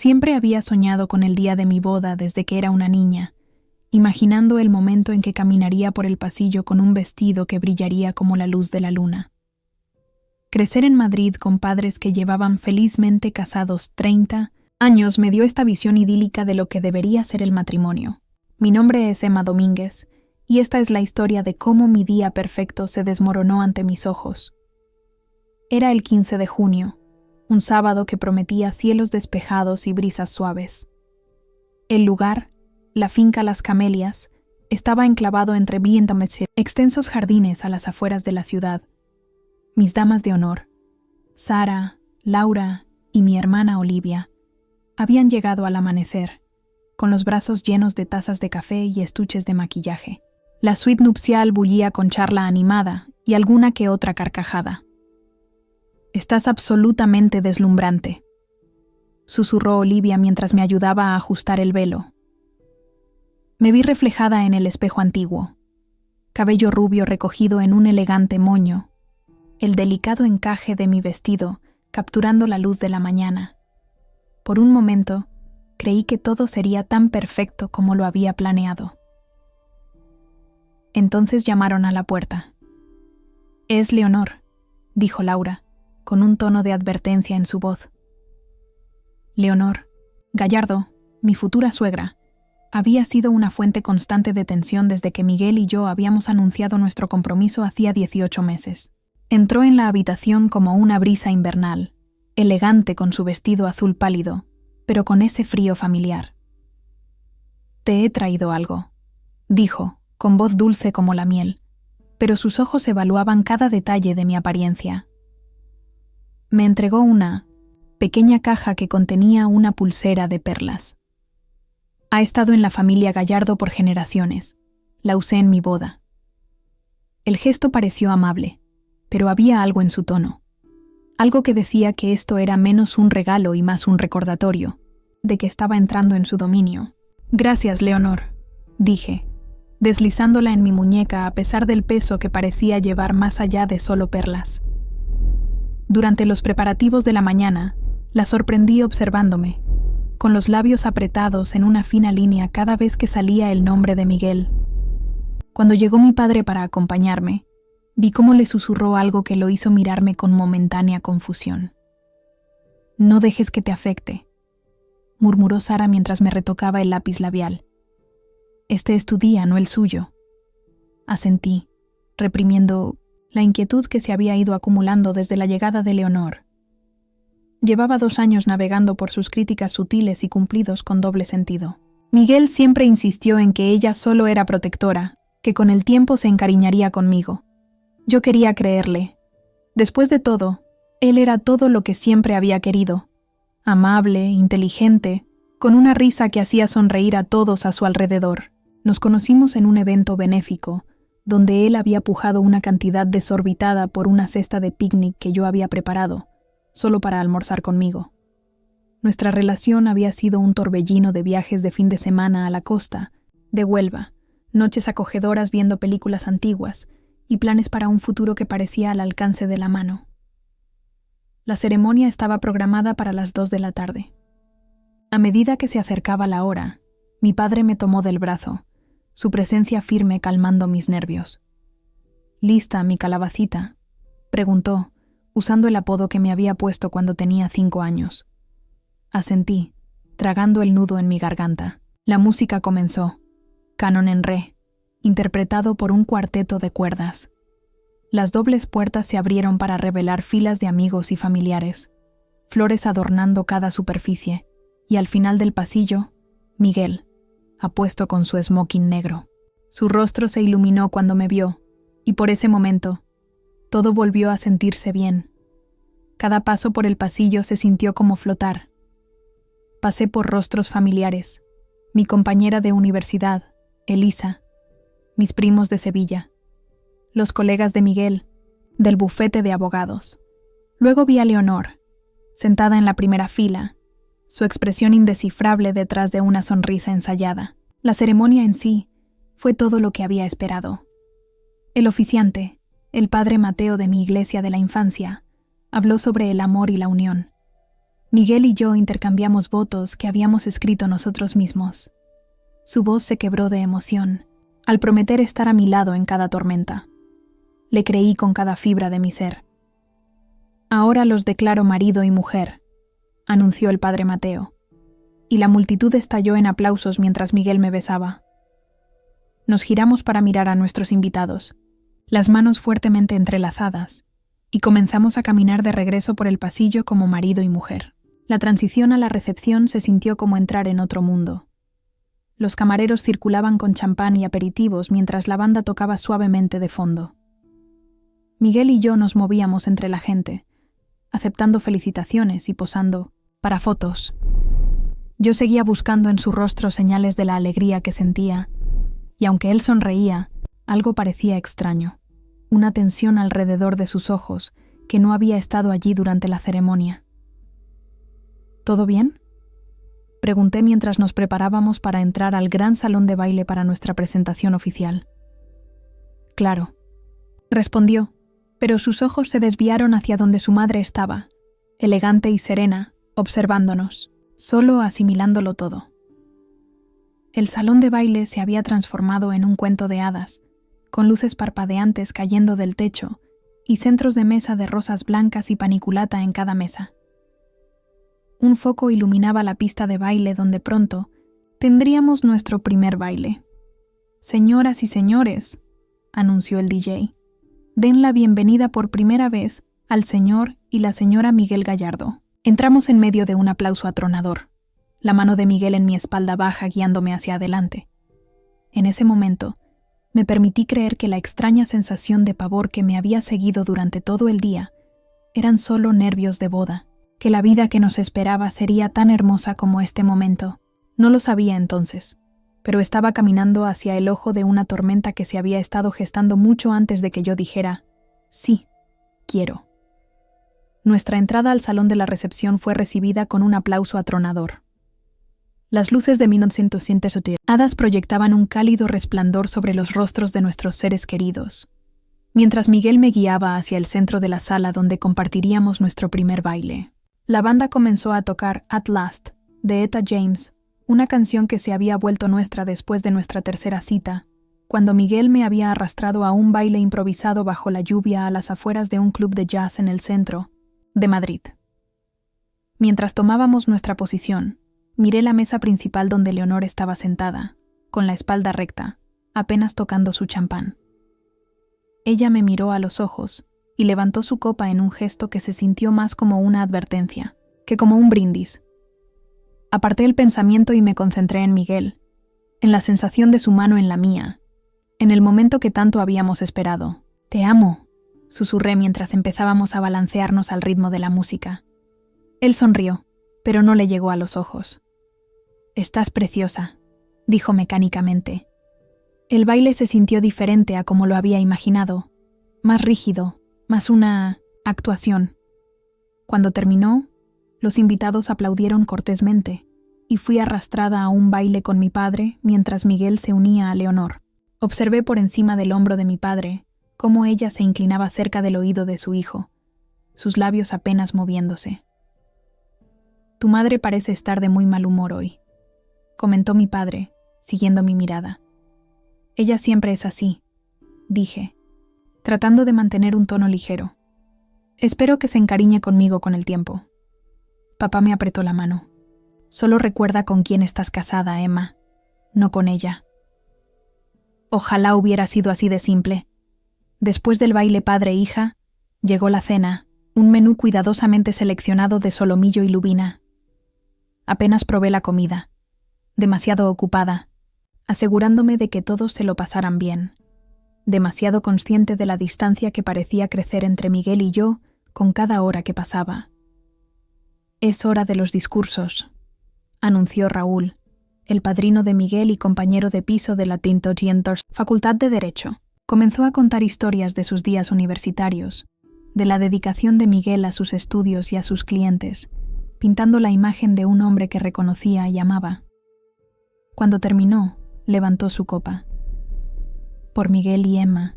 Siempre había soñado con el día de mi boda desde que era una niña, imaginando el momento en que caminaría por el pasillo con un vestido que brillaría como la luz de la luna. Crecer en Madrid con padres que llevaban felizmente casados 30 años me dio esta visión idílica de lo que debería ser el matrimonio. Mi nombre es Emma Domínguez, y esta es la historia de cómo mi día perfecto se desmoronó ante mis ojos. Era el 15 de junio, un sábado que prometía cielos despejados y brisas suaves. El lugar, la finca Las Camelias, estaba enclavado entre Ville-en-Dametz, extensos jardines a las afueras de la ciudad. Mis damas de honor, Sara, Laura y mi hermana Olivia, habían llegado al amanecer, con los brazos llenos de tazas de café y estuches de maquillaje. La suite nupcial bullía con charla animada y alguna que otra carcajada. «Estás absolutamente deslumbrante», susurró Olivia mientras me ayudaba a ajustar el velo. Me vi reflejada en el espejo antiguo, cabello rubio recogido en un elegante moño, el delicado encaje de mi vestido capturando la luz de la mañana. Por un momento, creí que todo sería tan perfecto como lo había planeado. Entonces llamaron a la puerta. «Es Leonor», dijo Laura, con un tono de advertencia en su voz. Leonor, Gallardo, mi futura suegra, había sido una fuente constante de tensión desde que Miguel y yo habíamos anunciado nuestro compromiso hacía 18 meses. Entró en la habitación como una brisa invernal, elegante con su vestido azul pálido, pero con ese frío familiar. «Te he traído algo», dijo, con voz dulce como la miel, pero sus ojos evaluaban cada detalle de mi apariencia. Me entregó una pequeña caja que contenía una pulsera de perlas. Ha estado en la familia Gallardo por generaciones. La usé en mi boda. El gesto pareció amable, pero había algo en su tono. Algo que decía que esto era menos un regalo y más un recordatorio de que estaba entrando en su dominio. «Gracias, Leonor», dije, deslizándola en mi muñeca a pesar del peso que parecía llevar más allá de solo perlas. Durante los preparativos de la mañana, la sorprendí observándome, con los labios apretados en una fina línea cada vez que salía el nombre de Miguel. Cuando llegó mi padre para acompañarme, vi cómo le susurró algo que lo hizo mirarme con momentánea confusión. «No dejes que te afecte», murmuró Sara mientras me retocaba el lápiz labial. «Este es tu día, no el suyo». Asentí, reprimiendo la inquietud que se había ido acumulando desde la llegada de Leonor. Llevaba 2 años navegando por sus críticas sutiles y cumplidos con doble sentido. Miguel siempre insistió en que ella solo era protectora, que con el tiempo se encariñaría conmigo. Yo quería creerle. Después de todo, él era todo lo que siempre había querido. Amable, inteligente, con una risa que hacía sonreír a todos a su alrededor. Nos conocimos en un evento benéfico, donde él había pujado una cantidad desorbitada por una cesta de picnic que yo había preparado, solo para almorzar conmigo. Nuestra relación había sido un torbellino de viajes de fin de semana a la costa, de Huelva, noches acogedoras viendo películas antiguas y planes para un futuro que parecía al alcance de la mano. La ceremonia estaba programada para las 2 de la tarde. A medida que se acercaba la hora, mi padre me tomó del brazo, su presencia firme calmando mis nervios. «¿Lista, mi calabacita?», preguntó, usando el apodo que me había puesto cuando tenía 5 años. Asentí, tragando el nudo en mi garganta. La música comenzó, canon en re, interpretado por un cuarteto de cuerdas. Las dobles puertas se abrieron para revelar filas de amigos y familiares, flores adornando cada superficie, y al final del pasillo, Miguel, apuesto con su smoking negro. Su rostro se iluminó cuando me vio, y por ese momento, todo volvió a sentirse bien. Cada paso por el pasillo se sintió como flotar. Pasé por rostros familiares, mi compañera de universidad, Elisa, mis primos de Sevilla, los colegas de Miguel, del bufete de abogados. Luego vi a Leonor, sentada en la primera fila, su expresión indescifrable detrás de una sonrisa ensayada. La ceremonia en sí fue todo lo que había esperado. El oficiante, el padre Mateo de mi iglesia de la infancia, habló sobre el amor y la unión. Miguel y yo intercambiamos votos que habíamos escrito nosotros mismos. Su voz se quebró de emoción al prometer estar a mi lado en cada tormenta. Le creí con cada fibra de mi ser. Ahora los declaro marido y mujer, anunció el padre Mateo, y la multitud estalló en aplausos mientras Miguel me besaba. Nos giramos para mirar a nuestros invitados, las manos fuertemente entrelazadas, y comenzamos a caminar de regreso por el pasillo como marido y mujer. La transición a la recepción se sintió como entrar en otro mundo. Los camareros circulaban con champán y aperitivos mientras la banda tocaba suavemente de fondo. Miguel y yo nos movíamos entre la gente, aceptando felicitaciones y posando para fotos. Yo seguía buscando en su rostro señales de la alegría que sentía, y aunque él sonreía, algo parecía extraño, una tensión alrededor de sus ojos que no había estado allí durante la ceremonia. ¿Todo bien?, pregunté mientras nos preparábamos para entrar al gran salón de baile para nuestra presentación oficial. Claro, respondió, pero sus ojos se desviaron hacia donde su madre estaba, elegante y serena, observándonos, solo asimilándolo todo. El salón de baile se había transformado en un cuento de hadas, con luces parpadeantes cayendo del techo y centros de mesa de rosas blancas y paniculata en cada mesa. Un foco iluminaba la pista de baile donde pronto tendríamos nuestro primer baile. Señoras y señores, anunció el DJ, den la bienvenida por primera vez al señor y la señora Miguel Gallardo. Entramos en medio de un aplauso atronador, la mano de Miguel en mi espalda baja guiándome hacia adelante. En ese momento, me permití creer que la extraña sensación de pavor que me había seguido durante todo el día eran solo nervios de boda, que la vida que nos esperaba sería tan hermosa como este momento. No lo sabía entonces, pero estaba caminando hacia el ojo de una tormenta que se había estado gestando mucho antes de que yo dijera, sí, quiero. Nuestra entrada al salón de la recepción fue recibida con un aplauso atronador. Las luces de 1970 hadas proyectaban un cálido resplandor sobre los rostros de nuestros seres queridos, mientras Miguel me guiaba hacia el centro de la sala donde compartiríamos nuestro primer baile. La banda comenzó a tocar At Last, de Etta James, una canción que se había vuelto nuestra después de nuestra tercera cita, cuando Miguel me había arrastrado a un baile improvisado bajo la lluvia a las afueras de un club de jazz en el centro de Madrid. Mientras tomábamos nuestra posición, miré la mesa principal donde Leonor estaba sentada, con la espalda recta, apenas tocando su champán. Ella me miró a los ojos y levantó su copa en un gesto que se sintió más como una advertencia que como un brindis. Aparté el pensamiento y me concentré en Miguel, en la sensación de su mano en la mía, en el momento que tanto habíamos esperado. «Te amo», susurré mientras empezábamos a balancearnos al ritmo de la música. Él sonrió, pero no le llegó a los ojos. «Estás preciosa», dijo mecánicamente. El baile se sintió diferente a como lo había imaginado, más rígido, más una actuación. Cuando terminó, los invitados aplaudieron cortésmente y fui arrastrada a un baile con mi padre mientras Miguel se unía a Leonor. Observé por encima del hombro de mi padre cómo ella se inclinaba cerca del oído de su hijo, sus labios apenas moviéndose. «Tu madre parece estar de muy mal humor hoy», comentó mi padre, siguiendo mi mirada. «Ella siempre es así», dije, tratando de mantener un tono ligero. «Espero que se encariñe conmigo con el tiempo». Papá me apretó la mano. «Solo recuerda con quién estás casada, Emma, no con ella». Ojalá hubiera sido así de simple. Después del baile padre-hija, llegó la cena, un menú cuidadosamente seleccionado de solomillo y lubina. Apenas probé la comida, demasiado ocupada, asegurándome de que todos se lo pasaran bien, demasiado consciente de la distancia que parecía crecer entre Miguel y yo con cada hora que pasaba. «Es hora de los discursos», anunció Raúl, el padrino de Miguel y compañero de piso de la Tintoretto Facultad de Derecho. Comenzó a contar historias de sus días universitarios, de la dedicación de Miguel a sus estudios y a sus clientes, pintando la imagen de un hombre que reconocía y amaba. Cuando terminó, levantó su copa. «Por Miguel y Emma,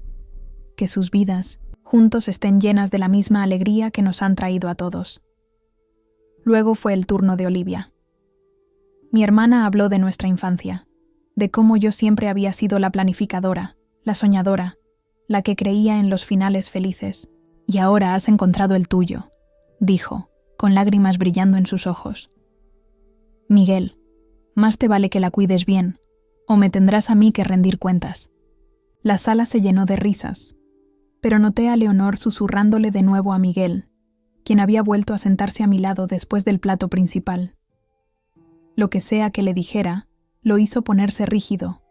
que sus vidas juntos estén llenas de la misma alegría que nos han traído a todos». Luego fue el turno de Olivia. Mi hermana habló de nuestra infancia, de cómo yo siempre había sido la planificadora, la soñadora, la que creía en los finales felices. Y ahora has encontrado el tuyo, dijo, con lágrimas brillando en sus ojos. Miguel, más te vale que la cuides bien, o me tendrás a mí que rendir cuentas. La sala se llenó de risas, pero noté a Leonor susurrándole de nuevo a Miguel, quien había vuelto a sentarse a mi lado después del plato principal. Lo que sea que le dijera, lo hizo ponerse rígido,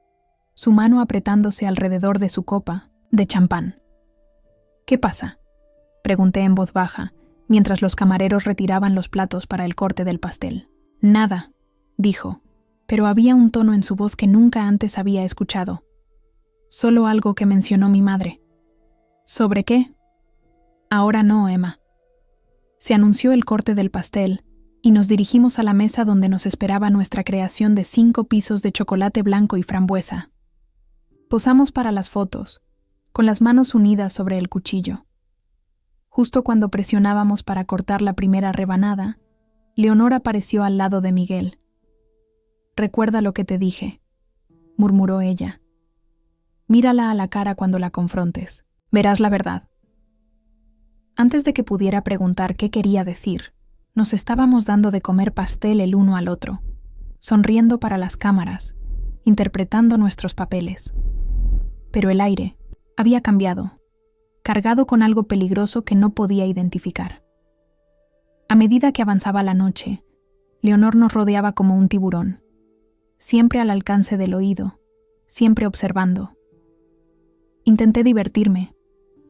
su mano apretándose alrededor de su copa de champán. ¿Qué pasa?, pregunté en voz baja, mientras los camareros retiraban los platos para el corte del pastel. Nada, dijo, pero había un tono en su voz que nunca antes había escuchado. Solo algo que mencionó mi madre. ¿Sobre qué? Ahora no, Emma. Se anunció el corte del pastel y nos dirigimos a la mesa donde nos esperaba nuestra creación de 5 pisos de chocolate blanco y frambuesa. Posamos para las fotos, con las manos unidas sobre el cuchillo. Justo cuando presionábamos para cortar la primera rebanada, Leonor apareció al lado de Miguel. «Recuerda lo que te dije», murmuró ella. «Mírala a la cara cuando la confrontes. Verás la verdad». Antes de que pudiera preguntar qué quería decir, nos estábamos dando de comer pastel el uno al otro, sonriendo para las cámaras, interpretando nuestros papeles. Pero el aire había cambiado, cargado con algo peligroso que no podía identificar. A medida que avanzaba la noche, Leonor nos rodeaba como un tiburón, siempre al alcance del oído, siempre observando. Intenté divertirme,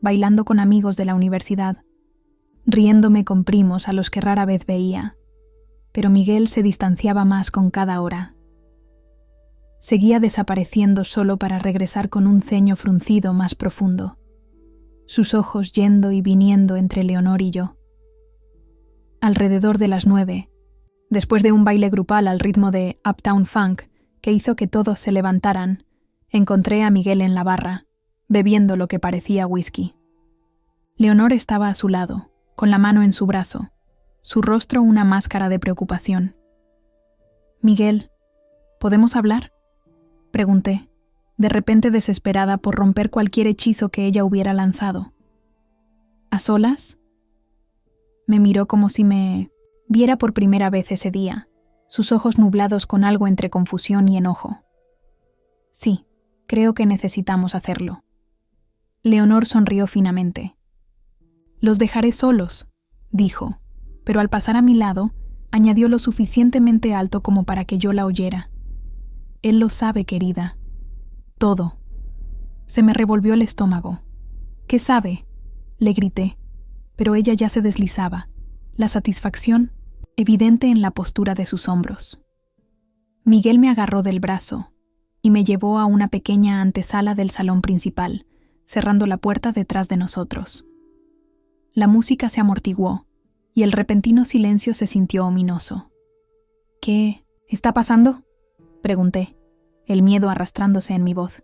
bailando con amigos de la universidad, riéndome con primos a los que rara vez veía, pero Miguel se distanciaba más con cada hora. Seguía desapareciendo solo para regresar con un ceño fruncido más profundo, sus ojos yendo y viniendo entre Leonor y yo. Alrededor de las 9, después de un baile grupal al ritmo de Uptown Funk que hizo que todos se levantaran, encontré a Miguel en la barra, bebiendo lo que parecía whisky. Leonor estaba a su lado, con la mano en su brazo, su rostro una máscara de preocupación. «Miguel, ¿podemos hablar?», pregunté, de repente desesperada por romper cualquier hechizo que ella hubiera lanzado. «¿A solas?». Me miró como si me viera por primera vez ese día, sus ojos nublados con algo entre confusión y enojo. «Sí, creo que necesitamos hacerlo». Leonor sonrió finamente. «Los dejaré solos», dijo, pero al pasar a mi lado, añadió lo suficientemente alto como para que yo la oyera. «Él lo sabe, querida. Todo». Se me revolvió el estómago. «¿Qué sabe?», le grité, pero ella ya se deslizaba, la satisfacción evidente en la postura de sus hombros. Miguel me agarró del brazo y me llevó a una pequeña antesala del salón principal, cerrando la puerta detrás de nosotros. La música se amortiguó y el repentino silencio se sintió ominoso. «¿Qué está pasando?», pregunté, el miedo arrastrándose en mi voz.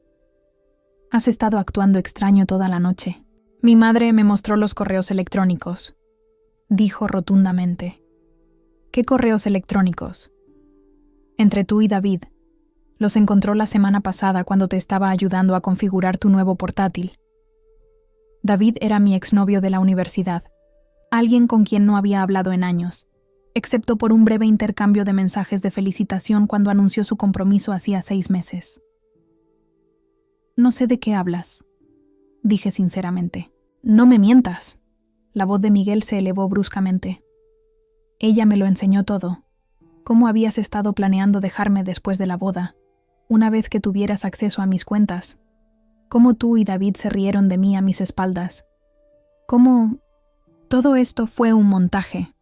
«Has estado actuando extraño toda la noche. Mi madre me mostró los correos electrónicos», dijo rotundamente. «¿Qué correos electrónicos?». «Entre tú y David. Los encontró la semana pasada cuando te estaba ayudando a configurar tu nuevo portátil». David era mi exnovio de la universidad, alguien con quien no había hablado en años, excepto por un breve intercambio de mensajes de felicitación cuando anunció su compromiso hacía 6 meses. «No sé de qué hablas», dije sinceramente. «No me mientas». La voz de Miguel se elevó bruscamente. «Ella me lo enseñó todo. ¿Cómo habías estado planeando dejarme después de la boda, una vez que tuvieras acceso a mis cuentas? Cómo tú y David se rieron de mí a mis espaldas. Cómo todo esto fue un montaje.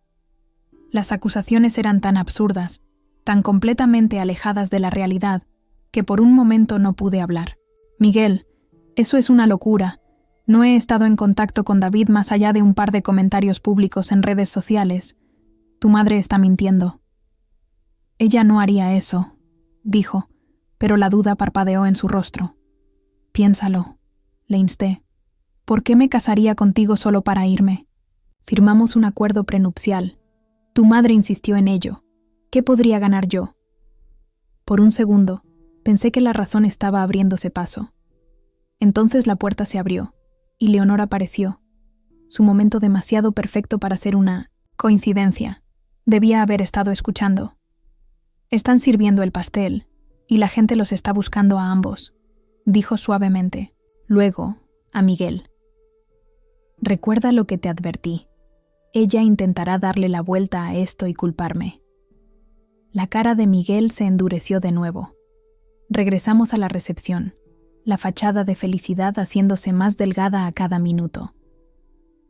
Las acusaciones eran tan absurdas, tan completamente alejadas de la realidad, que por un momento no pude hablar. «Miguel, eso es una locura. No he estado en contacto con David más allá de un par de comentarios públicos en redes sociales. Tu madre está mintiendo». «Ella no haría eso», dijo, pero la duda parpadeó en su rostro. «Piénsalo», le insté. «¿Por qué me casaría contigo solo para irme? Firmamos un acuerdo prenupcial. Tu madre insistió en ello. ¿Qué podría ganar yo? Por un segundo, pensé que la razón estaba abriéndose paso. Entonces la puerta se abrió, y Leonor apareció. Su momento demasiado perfecto para ser una coincidencia. Debía haber estado escuchando. Están sirviendo el pastel, y la gente los está buscando a ambos, dijo suavemente. Luego, a Miguel. Recuerda lo que te advertí. Ella intentará darle la vuelta a esto y culparme. La cara de Miguel se endureció de nuevo. Regresamos a la recepción, la fachada de felicidad haciéndose más delgada a cada minuto.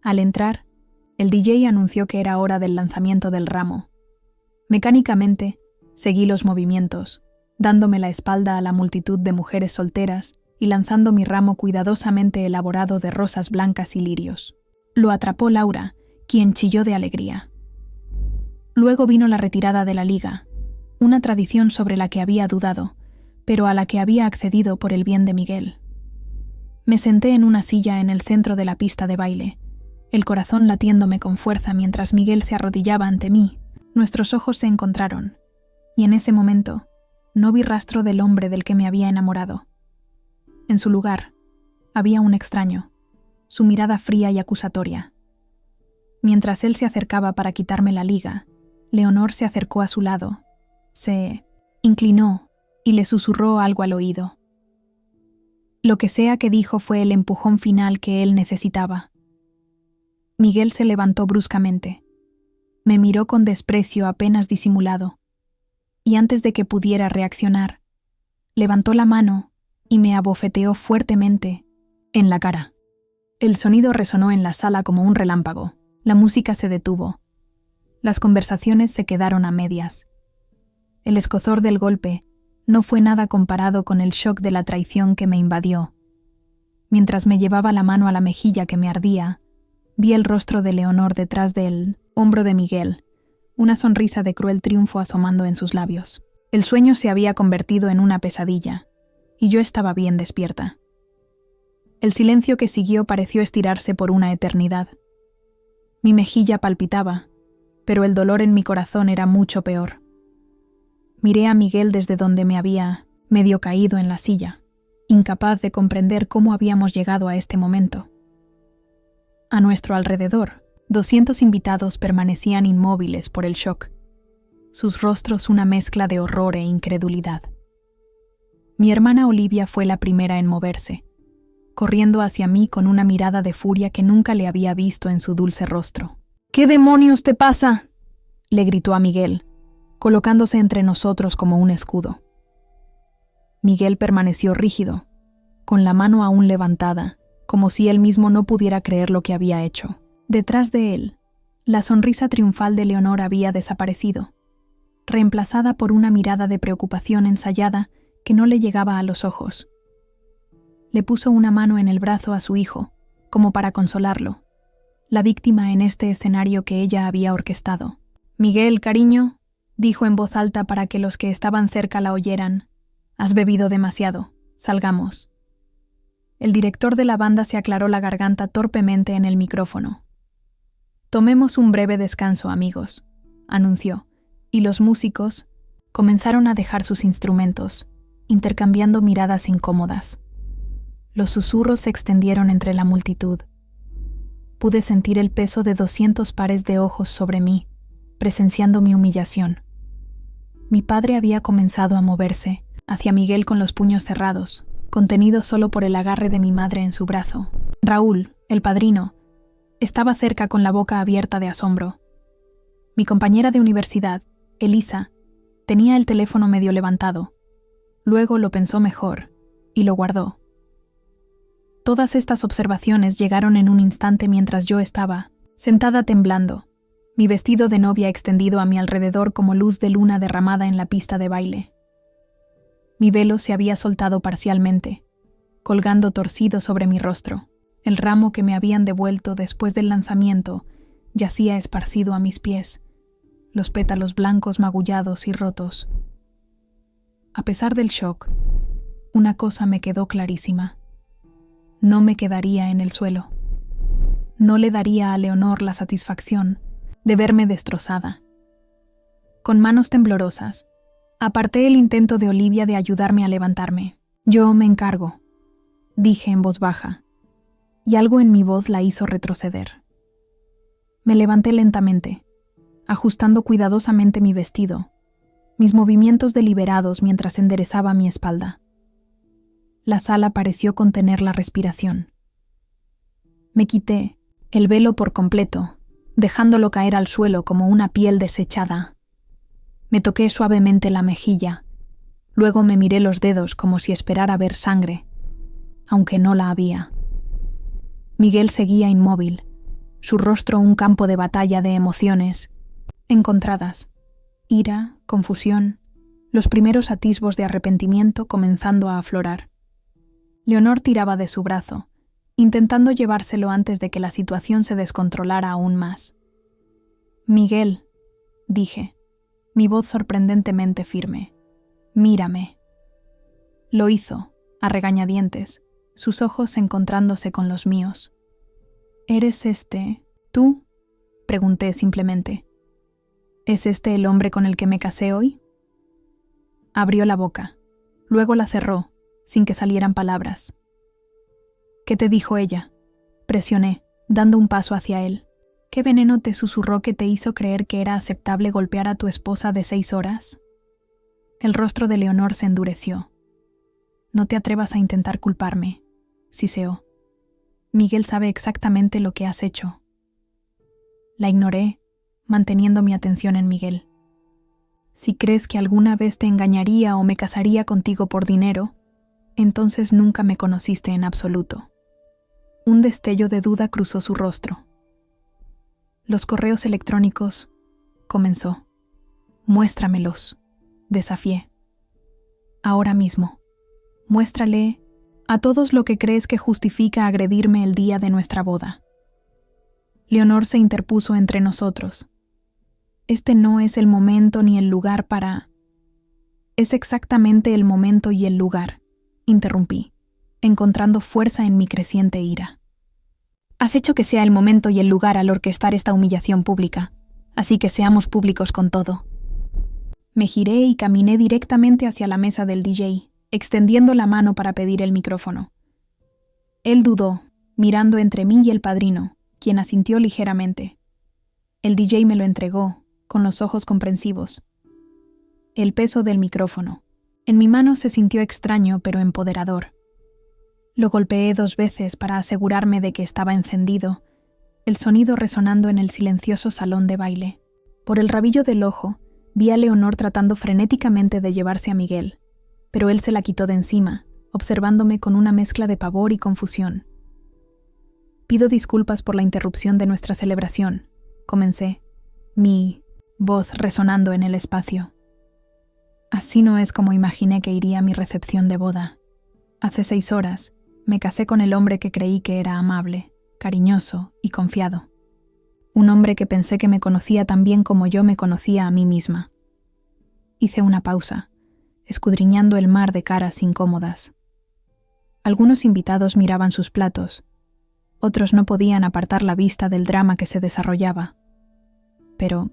Al entrar, el DJ anunció que era hora del lanzamiento del ramo. Mecánicamente, seguí los movimientos, dándome la espalda a la multitud de mujeres solteras y lanzando mi ramo cuidadosamente elaborado de rosas blancas y lirios. Lo atrapó Laura, quien chilló de alegría. Luego vino la retirada de la liga, una tradición sobre la que había dudado, pero a la que había accedido por el bien de Miguel. Me senté en una silla en el centro de la pista de baile, el corazón latiéndome con fuerza mientras Miguel se arrodillaba ante mí. Nuestros ojos se encontraron, y en ese momento no vi rastro del hombre del que me había enamorado. En su lugar, había un extraño, su mirada fría y acusatoria. Mientras él se acercaba para quitarme la liga, Leonor se acercó a su lado, se inclinó y le susurró algo al oído. Lo que sea que dijo fue el empujón final que él necesitaba. Miguel se levantó bruscamente. Me miró con desprecio apenas disimulado, y antes de que pudiera reaccionar, levantó la mano y me abofeteó fuertemente en la cara. El sonido resonó en la sala como un relámpago. La música se detuvo. Las conversaciones se quedaron a medias. El escozor del golpe no fue nada comparado con el shock de la traición que me invadió. Mientras me llevaba la mano a la mejilla que me ardía, vi el rostro de Leonor detrás del hombro de Miguel, una sonrisa de cruel triunfo asomando en sus labios. El sueño se había convertido en una pesadilla, y yo estaba bien despierta. El silencio que siguió pareció estirarse por una eternidad. Mi mejilla palpitaba, pero el dolor en mi corazón era mucho peor. Miré a Miguel desde donde me había medio caído en la silla, incapaz de comprender cómo habíamos llegado a este momento. A nuestro alrededor, 200 invitados permanecían inmóviles por el shock, sus rostros una mezcla de horror e incredulidad. Mi hermana Olivia fue la primera en moverse, corriendo hacia mí con una mirada de furia que nunca le había visto en su dulce rostro. «¿Qué demonios te pasa?», le gritó a Miguel, colocándose entre nosotros como un escudo. Miguel permaneció rígido, con la mano aún levantada, como si él mismo no pudiera creer lo que había hecho. Detrás de él, la sonrisa triunfal de Leonor había desaparecido, reemplazada por una mirada de preocupación ensayada que no le llegaba a los ojos. Le puso una mano en el brazo a su hijo, como para consolarlo, la víctima en este escenario que ella había orquestado. «Miguel, cariño», dijo en voz alta para que los que estaban cerca la oyeran, «has bebido demasiado, salgamos». El director de la banda se aclaró la garganta torpemente en el micrófono. «Tomemos un breve descanso, amigos», anunció, y los músicos comenzaron a dejar sus instrumentos, intercambiando miradas incómodas. Los susurros se extendieron entre la multitud. Pude sentir el peso de 200 pares de ojos sobre mí, presenciando mi humillación. Mi padre había comenzado a moverse hacia Miguel con los puños cerrados, contenido solo por el agarre de mi madre en su brazo. Raúl, el padrino, estaba cerca con la boca abierta de asombro. Mi compañera de universidad, Elisa, tenía el teléfono medio levantado. Luego lo pensó mejor y lo guardó. Todas estas observaciones llegaron en un instante mientras yo estaba, sentada temblando, mi vestido de novia extendido a mi alrededor como luz de luna derramada en la pista de baile. Mi velo se había soltado parcialmente, colgando torcido sobre mi rostro. El ramo que me habían devuelto después del lanzamiento yacía esparcido a mis pies, los pétalos blancos magullados y rotos. A pesar del shock, una cosa me quedó clarísima. No me quedaría en el suelo. No le daría a Leonor la satisfacción de verme destrozada, Con manos temblorosas, aparté el intento de Olivia de ayudarme a levantarme. «Yo me encargo», dije en voz baja, y algo en mi voz la hizo retroceder. Me levanté lentamente, ajustando cuidadosamente mi vestido, mis movimientos deliberados mientras enderezaba mi espalda. La sala pareció contener la respiración. Me quité el velo por completo, dejándolo caer al suelo como una piel desechada. Me toqué suavemente la mejilla, luego me miré los dedos como si esperara ver sangre, aunque no la había. Miguel seguía inmóvil, su rostro un campo de batalla de emociones encontradas, ira, confusión, los primeros atisbos de arrepentimiento comenzando a aflorar. Leonor tiraba de su brazo, intentando llevárselo antes de que la situación se descontrolara aún más. «Miguel», dije, mi voz sorprendentemente firme, «mírame». Lo hizo, a regañadientes, sus ojos encontrándose con los míos. «¿Eres tú?», pregunté simplemente. «¿Es este el hombre con el que me casé hoy?». Abrió la boca, luego la cerró, sin que salieran palabras. «¿Qué te dijo ella?», presioné, dando un paso hacia él. «¿Qué veneno te susurró que te hizo creer que era aceptable golpear a tu esposa de 6 horas?» El rostro de Leonor se endureció. «No te atrevas a intentar culparme», siseó. «Miguel sabe exactamente lo que has hecho». La ignoré, manteniendo mi atención en Miguel. «Si crees que alguna vez te engañaría o me casaría contigo por dinero, entonces nunca me conociste en absoluto». Un destello de duda cruzó su rostro. «Los correos electrónicos», comenzó. «Muéstramelos», desafié. «Ahora mismo. Muéstrale a todos lo que crees que justifica agredirme el día de nuestra boda». Leonor se interpuso entre nosotros. «Este no es el momento ni el lugar para...». «Es exactamente el momento y el lugar», interrumpí, encontrando fuerza en mi creciente ira. «Has hecho que sea el momento y el lugar al orquestar esta humillación pública, así que seamos públicos con todo». Me giré y caminé directamente hacia la mesa del DJ, extendiendo la mano para pedir el micrófono. Él dudó, mirando entre mí y el padrino, quien asintió ligeramente. El DJ me lo entregó, con los ojos comprensivos. El peso del micrófono. En mi mano se sintió extraño pero empoderador. Lo golpeé 2 veces para asegurarme de que estaba encendido, el sonido resonando en el silencioso salón de baile. Por el rabillo del ojo, vi a Leonor tratando frenéticamente de llevarse a Miguel, pero él se la quitó de encima, observándome con una mezcla de pavor y confusión. «Pido disculpas por la interrupción de nuestra celebración», comencé, mi voz resonando en el espacio. «Así no es como imaginé que iría mi recepción de boda. Hace 6 horas, me casé con el hombre que creí que era amable, cariñoso y confiado. Un hombre que pensé que me conocía tan bien como yo me conocía a mí misma». Hice una pausa, escudriñando el mar de caras incómodas. Algunos invitados miraban sus platos, otros no podían apartar la vista del drama que se desarrollaba. «Pero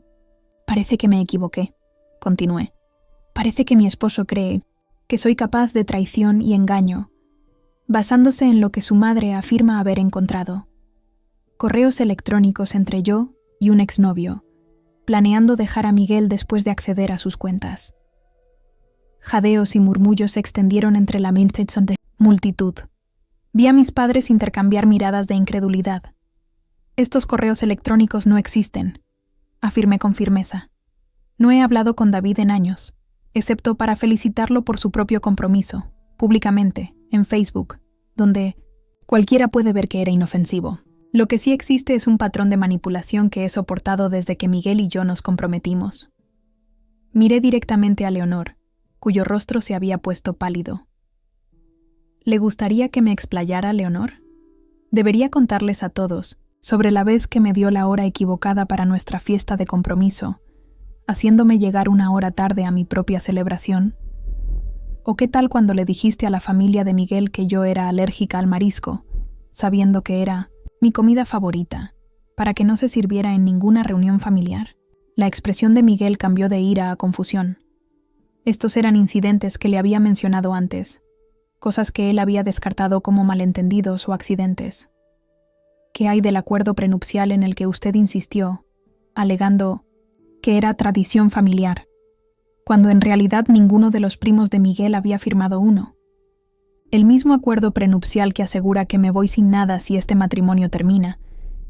parece que me equivoqué», continué. «Parece que mi esposo cree que soy capaz de traición y engaño, basándose en lo que su madre afirma haber encontrado. Correos electrónicos entre yo y un exnovio, planeando dejar a Miguel después de acceder a sus cuentas». Jadeos y murmullos se extendieron entre la multitud. Vi a mis padres intercambiar miradas de incredulidad. «Estos correos electrónicos no existen», afirmé con firmeza. «No he hablado con David en años, excepto para felicitarlo por su propio compromiso, públicamente, en Facebook, donde cualquiera puede ver que era inofensivo. Lo que sí existe es un patrón de manipulación que he soportado desde que Miguel y yo nos comprometimos». Miré directamente a Leonor, cuyo rostro se había puesto pálido. ¿Le gustaría que me explayara, Leonor? Debería contarles a todos sobre la vez que me dio la hora equivocada para nuestra fiesta de compromiso, haciéndome llegar 1 hora tarde a mi propia celebración. ¿O qué tal cuando le dijiste a la familia de Miguel que yo era alérgica al marisco, sabiendo que era mi comida favorita, para que no se sirviera en ninguna reunión familiar? La expresión de Miguel cambió de ira a confusión. Estos eran incidentes que le había mencionado antes, cosas que él había descartado como malentendidos o accidentes. ¿Qué hay del acuerdo prenupcial en el que usted insistió, alegando que era tradición familiar, cuando en realidad ninguno de los primos de Miguel había firmado uno? El mismo acuerdo prenupcial que asegura que me voy sin nada si este matrimonio termina,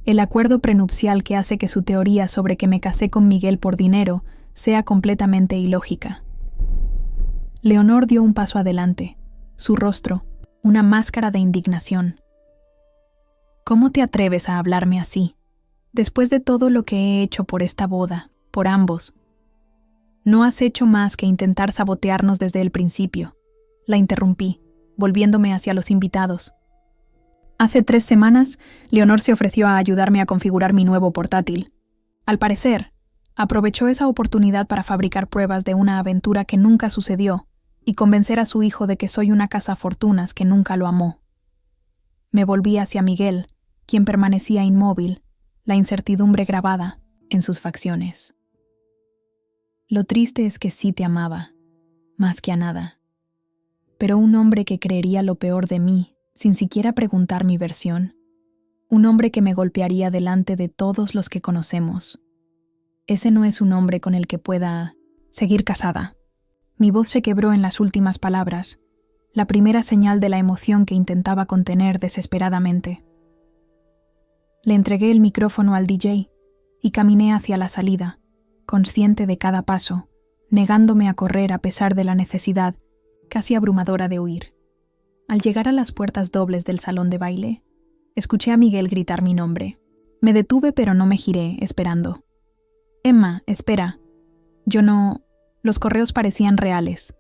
el acuerdo prenupcial que hace que su teoría sobre que me casé con Miguel por dinero sea completamente ilógica. Leonor dio un paso adelante, su rostro, una máscara de indignación. ¿Cómo te atreves a hablarme así, después de todo lo que he hecho por esta boda, por ambos? No has hecho más que intentar sabotearnos desde el principio. La interrumpí, volviéndome hacia los invitados. Hace 3 semanas, Leonor se ofreció a ayudarme a configurar mi nuevo portátil. Al parecer, aprovechó esa oportunidad para fabricar pruebas de una aventura que nunca sucedió y convencer a su hijo de que soy una cazafortunas que nunca lo amó. Me volví hacia Miguel, quien permanecía inmóvil, la incertidumbre grabada en sus facciones. Lo triste es que sí te amaba, más que a nada. Pero un hombre que creería lo peor de mí, sin siquiera preguntar mi versión, un hombre que me golpearía delante de todos los que conocemos. Ese no es un hombre con el que pueda seguir casada. Mi voz se quebró en las últimas palabras, la primera señal de la emoción que intentaba contener desesperadamente. Le entregué el micrófono al DJ y caminé hacia la salida, consciente de cada paso, negándome a correr a pesar de la necesidad casi abrumadora de huir. Al llegar a las puertas dobles del salón de baile, escuché a Miguel gritar mi nombre. Me detuve pero no me giré, esperando. «Emma, espera». Yo no... Los correos parecían reales.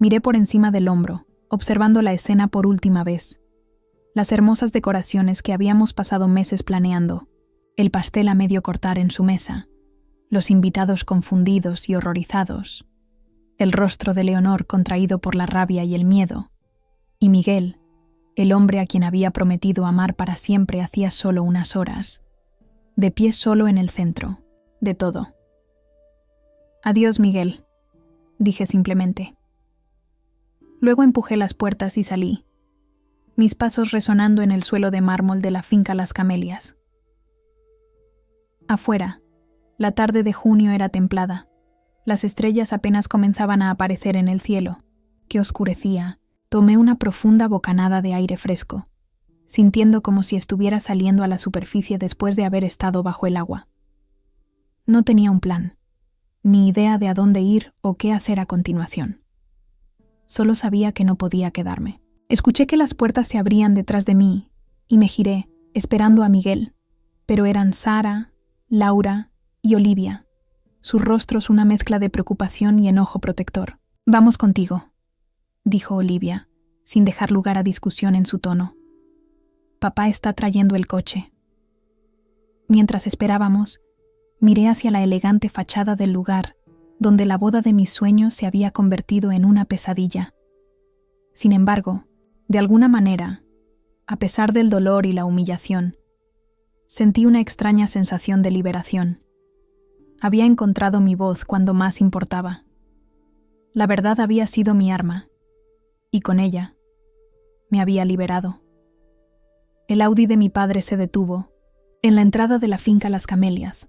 Miré por encima del hombro, observando la escena por última vez. Las hermosas decoraciones que habíamos pasado meses planeando, el pastel a medio cortar en su mesa, los invitados confundidos y horrorizados, el rostro de Leonor contraído por la rabia y el miedo, y Miguel, el hombre a quien había prometido amar para siempre hacía solo unas horas, de pie solo en el centro de todo. «Adiós, Miguel», dije simplemente. Luego empujé las puertas y salí, mis pasos resonando en el suelo de mármol de la finca Las Camelias. Afuera, la tarde de junio era templada. Las estrellas apenas comenzaban a aparecer en el cielo, que oscurecía. Tomé una profunda bocanada de aire fresco, sintiendo como si estuviera saliendo a la superficie después de haber estado bajo el agua. No tenía un plan, ni idea de a dónde ir o qué hacer a continuación. Solo sabía que no podía quedarme. Escuché que las puertas se abrían detrás de mí y me giré, esperando a Miguel, pero eran Sara, Laura y Olivia, sus rostros una mezcla de preocupación y enojo protector. «Vamos contigo», dijo Olivia, sin dejar lugar a discusión en su tono. «Papá está trayendo el coche». Mientras esperábamos, miré hacia la elegante fachada del lugar, donde la boda de mis sueños se había convertido en una pesadilla. Sin embargo, de alguna manera, a pesar del dolor y la humillación, sentí una extraña sensación de liberación. Había encontrado mi voz cuando más importaba. La verdad había sido mi arma, y con ella me había liberado. El Audi de mi padre se detuvo, en la entrada de la finca Las Camelias,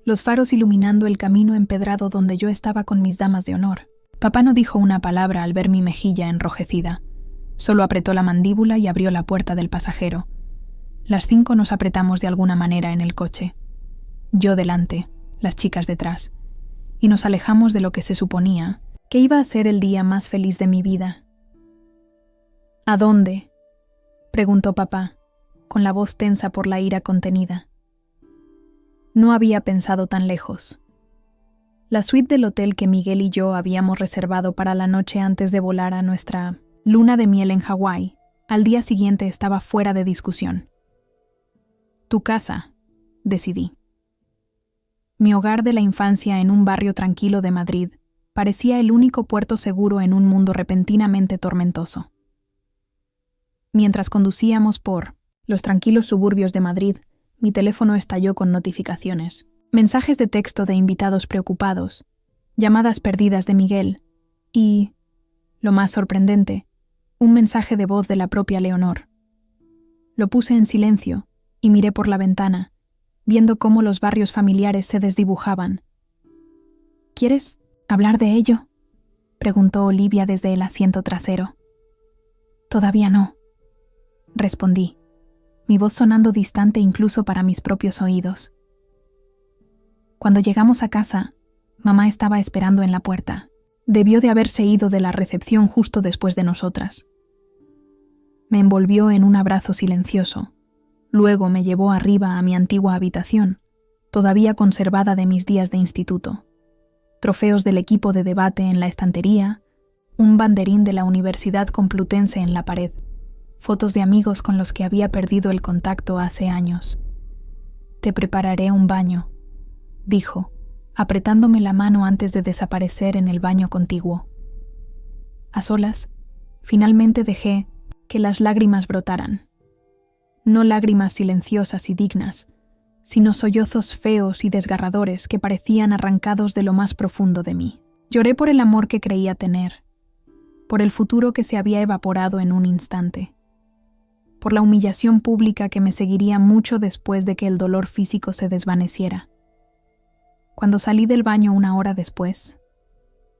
los faros iluminando el camino empedrado donde yo estaba con mis damas de honor. Papá no dijo una palabra al ver mi mejilla enrojecida. Solo apretó la mandíbula y abrió la puerta del pasajero. Las 5 nos apretamos de alguna manera en el coche. Yo delante, las chicas detrás, y nos alejamos de lo que se suponía que iba a ser el día más feliz de mi vida. «¿A dónde?», preguntó papá, con la voz tensa por la ira contenida. No había pensado tan lejos. La suite del hotel que Miguel y yo habíamos reservado para la noche antes de volar a nuestra luna de miel en Hawái, al día siguiente estaba fuera de discusión. «Tu casa», decidí. Mi hogar de la infancia en un barrio tranquilo de Madrid parecía el único puerto seguro en un mundo repentinamente tormentoso. Mientras conducíamos por los tranquilos suburbios de Madrid, mi teléfono estalló con notificaciones. Mensajes de texto de invitados preocupados, llamadas perdidas de Miguel y, lo más sorprendente, un mensaje de voz de la propia Leonor. Lo puse en silencio y miré por la ventana, viendo cómo los barrios familiares se desdibujaban. ¿Quieres hablar de ello?, preguntó Olivia desde el asiento trasero. Todavía no, respondí, mi voz sonando distante incluso para mis propios oídos. Cuando llegamos a casa, mamá estaba esperando en la puerta. Debió de haberse ido de la recepción justo después de nosotras. Me envolvió en un abrazo silencioso. Luego me llevó arriba a mi antigua habitación, todavía conservada de mis días de instituto. Trofeos del equipo de debate en la estantería, un banderín de la Universidad Complutense en la pared, fotos de amigos con los que había perdido el contacto hace años. «Te prepararé un baño», dijo, apretándome la mano antes de desaparecer en el baño contiguo. A solas, finalmente dejé que las lágrimas brotaran. No lágrimas silenciosas y dignas, sino sollozos feos y desgarradores que parecían arrancados de lo más profundo de mí. Lloré por el amor que creía tener, por el futuro que se había evaporado en un instante, por la humillación pública que me seguiría mucho después de que el dolor físico se desvaneciera. Cuando salí del baño una hora después,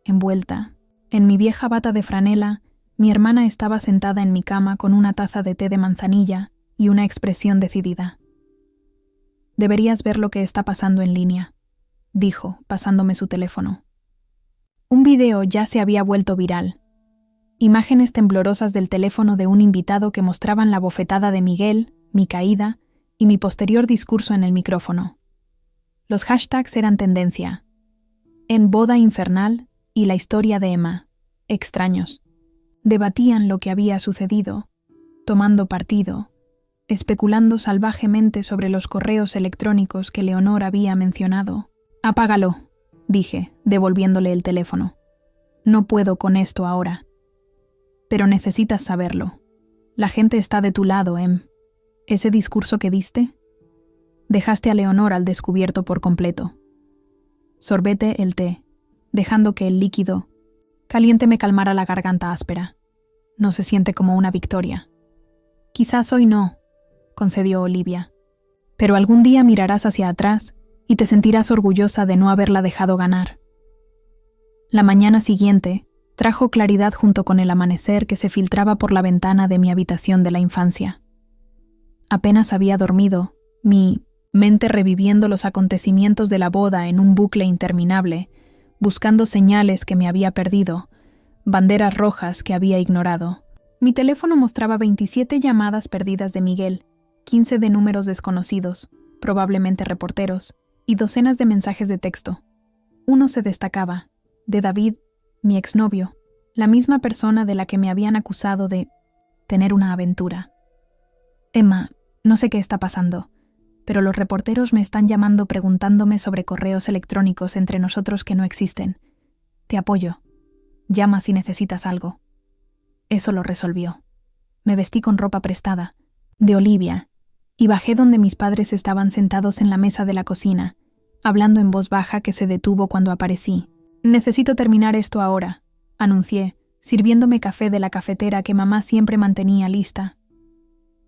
envuelta en mi vieja bata de franela, mi hermana estaba sentada en mi cama con una taza de té de manzanilla y una expresión decidida. «Deberías ver lo que está pasando en línea», dijo, pasándome su teléfono. Un video ya se había vuelto viral. Imágenes temblorosas del teléfono de un invitado que mostraban la bofetada de Miguel, mi caída y mi posterior discurso en el micrófono. Los hashtags eran tendencia. En boda infernal y la historia de Emma, extraños. Debatían lo que había sucedido, tomando partido, especulando salvajemente sobre los correos electrónicos que Leonor había mencionado. «Apágalo», dije, devolviéndole el teléfono. «No puedo con esto ahora». «Pero necesitas saberlo. La gente está de tu lado, Em. ¿Ese discurso que diste? Dejaste a Leonor al descubierto por completo». Sorbete el té, dejando que el líquido caliente me calmara la garganta áspera. No se siente como una victoria. «Quizás hoy no», concedió Olivia, «pero algún día mirarás hacia atrás y te sentirás orgullosa de no haberla dejado ganar». La mañana siguiente trajo claridad junto con el amanecer que se filtraba por la ventana de mi habitación de la infancia. Apenas había dormido, mi mente reviviendo los acontecimientos de la boda en un bucle interminable, buscando señales que me había perdido, banderas rojas que había ignorado. Mi teléfono mostraba 27 llamadas perdidas de Miguel, 15 de números desconocidos, probablemente reporteros, y docenas de mensajes de texto. Uno se destacaba, de David, mi exnovio, la misma persona de la que me habían acusado de tener una aventura. «Emma, no sé qué está pasando, pero los reporteros me están llamando preguntándome sobre correos electrónicos entre nosotros que no existen. Te apoyo. Llama si necesitas algo». Eso lo resolvió. Me vestí con ropa prestada, de Olivia, y bajé donde mis padres estaban sentados en la mesa de la cocina, hablando en voz baja que se detuvo cuando aparecí. «Necesito terminar esto ahora», anuncié, sirviéndome café de la cafetera que mamá siempre mantenía lista.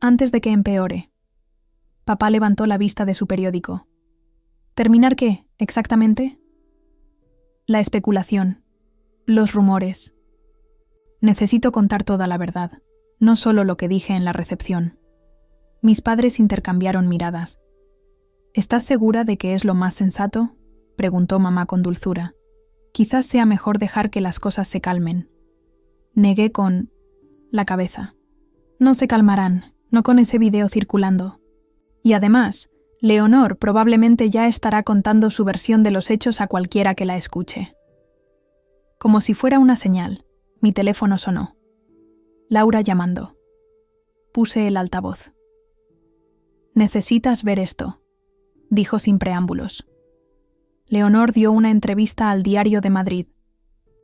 «Antes de que empeore». Papá levantó la vista de su periódico. «¿Terminar qué, exactamente?» «La especulación. Los rumores. Necesito contar toda la verdad, no solo lo que dije en la recepción». Mis padres intercambiaron miradas. «¿Estás segura de que es lo más sensato?», preguntó mamá con dulzura. «Quizás sea mejor dejar que las cosas se calmen». Negué con la cabeza. «No se calmarán, no con ese video circulando. Y además, Leonor probablemente ya estará contando su versión de los hechos a cualquiera que la escuche». Como si fuera una señal, mi teléfono sonó. Laura llamando. Puse el altavoz. «Necesitas ver esto», dijo sin preámbulos. Leonor dio una entrevista al Diario de Madrid.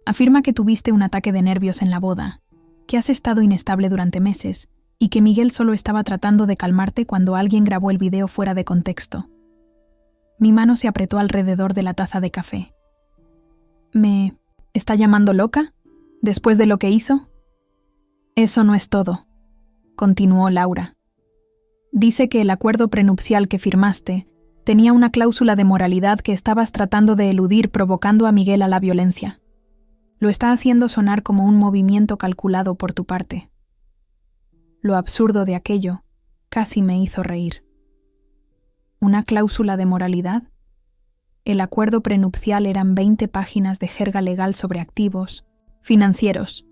Afirma que tuviste un ataque de nervios en la boda, que has estado inestable durante meses y que Miguel solo estaba tratando de calmarte cuando alguien grabó el video fuera de contexto. Mi mano se apretó alrededor de la taza de café. ¿Me está llamando loca? ¿Después de lo que hizo? Eso no es todo, continuó Laura. Dice que el acuerdo prenupcial que firmaste tenía una cláusula de moralidad que estabas tratando de eludir provocando a Miguel a la violencia. Lo está haciendo sonar como un movimiento calculado por tu parte. Lo absurdo de aquello casi me hizo reír. ¿Una cláusula de moralidad? El acuerdo prenupcial eran 20 páginas de jerga legal sobre activos financieros.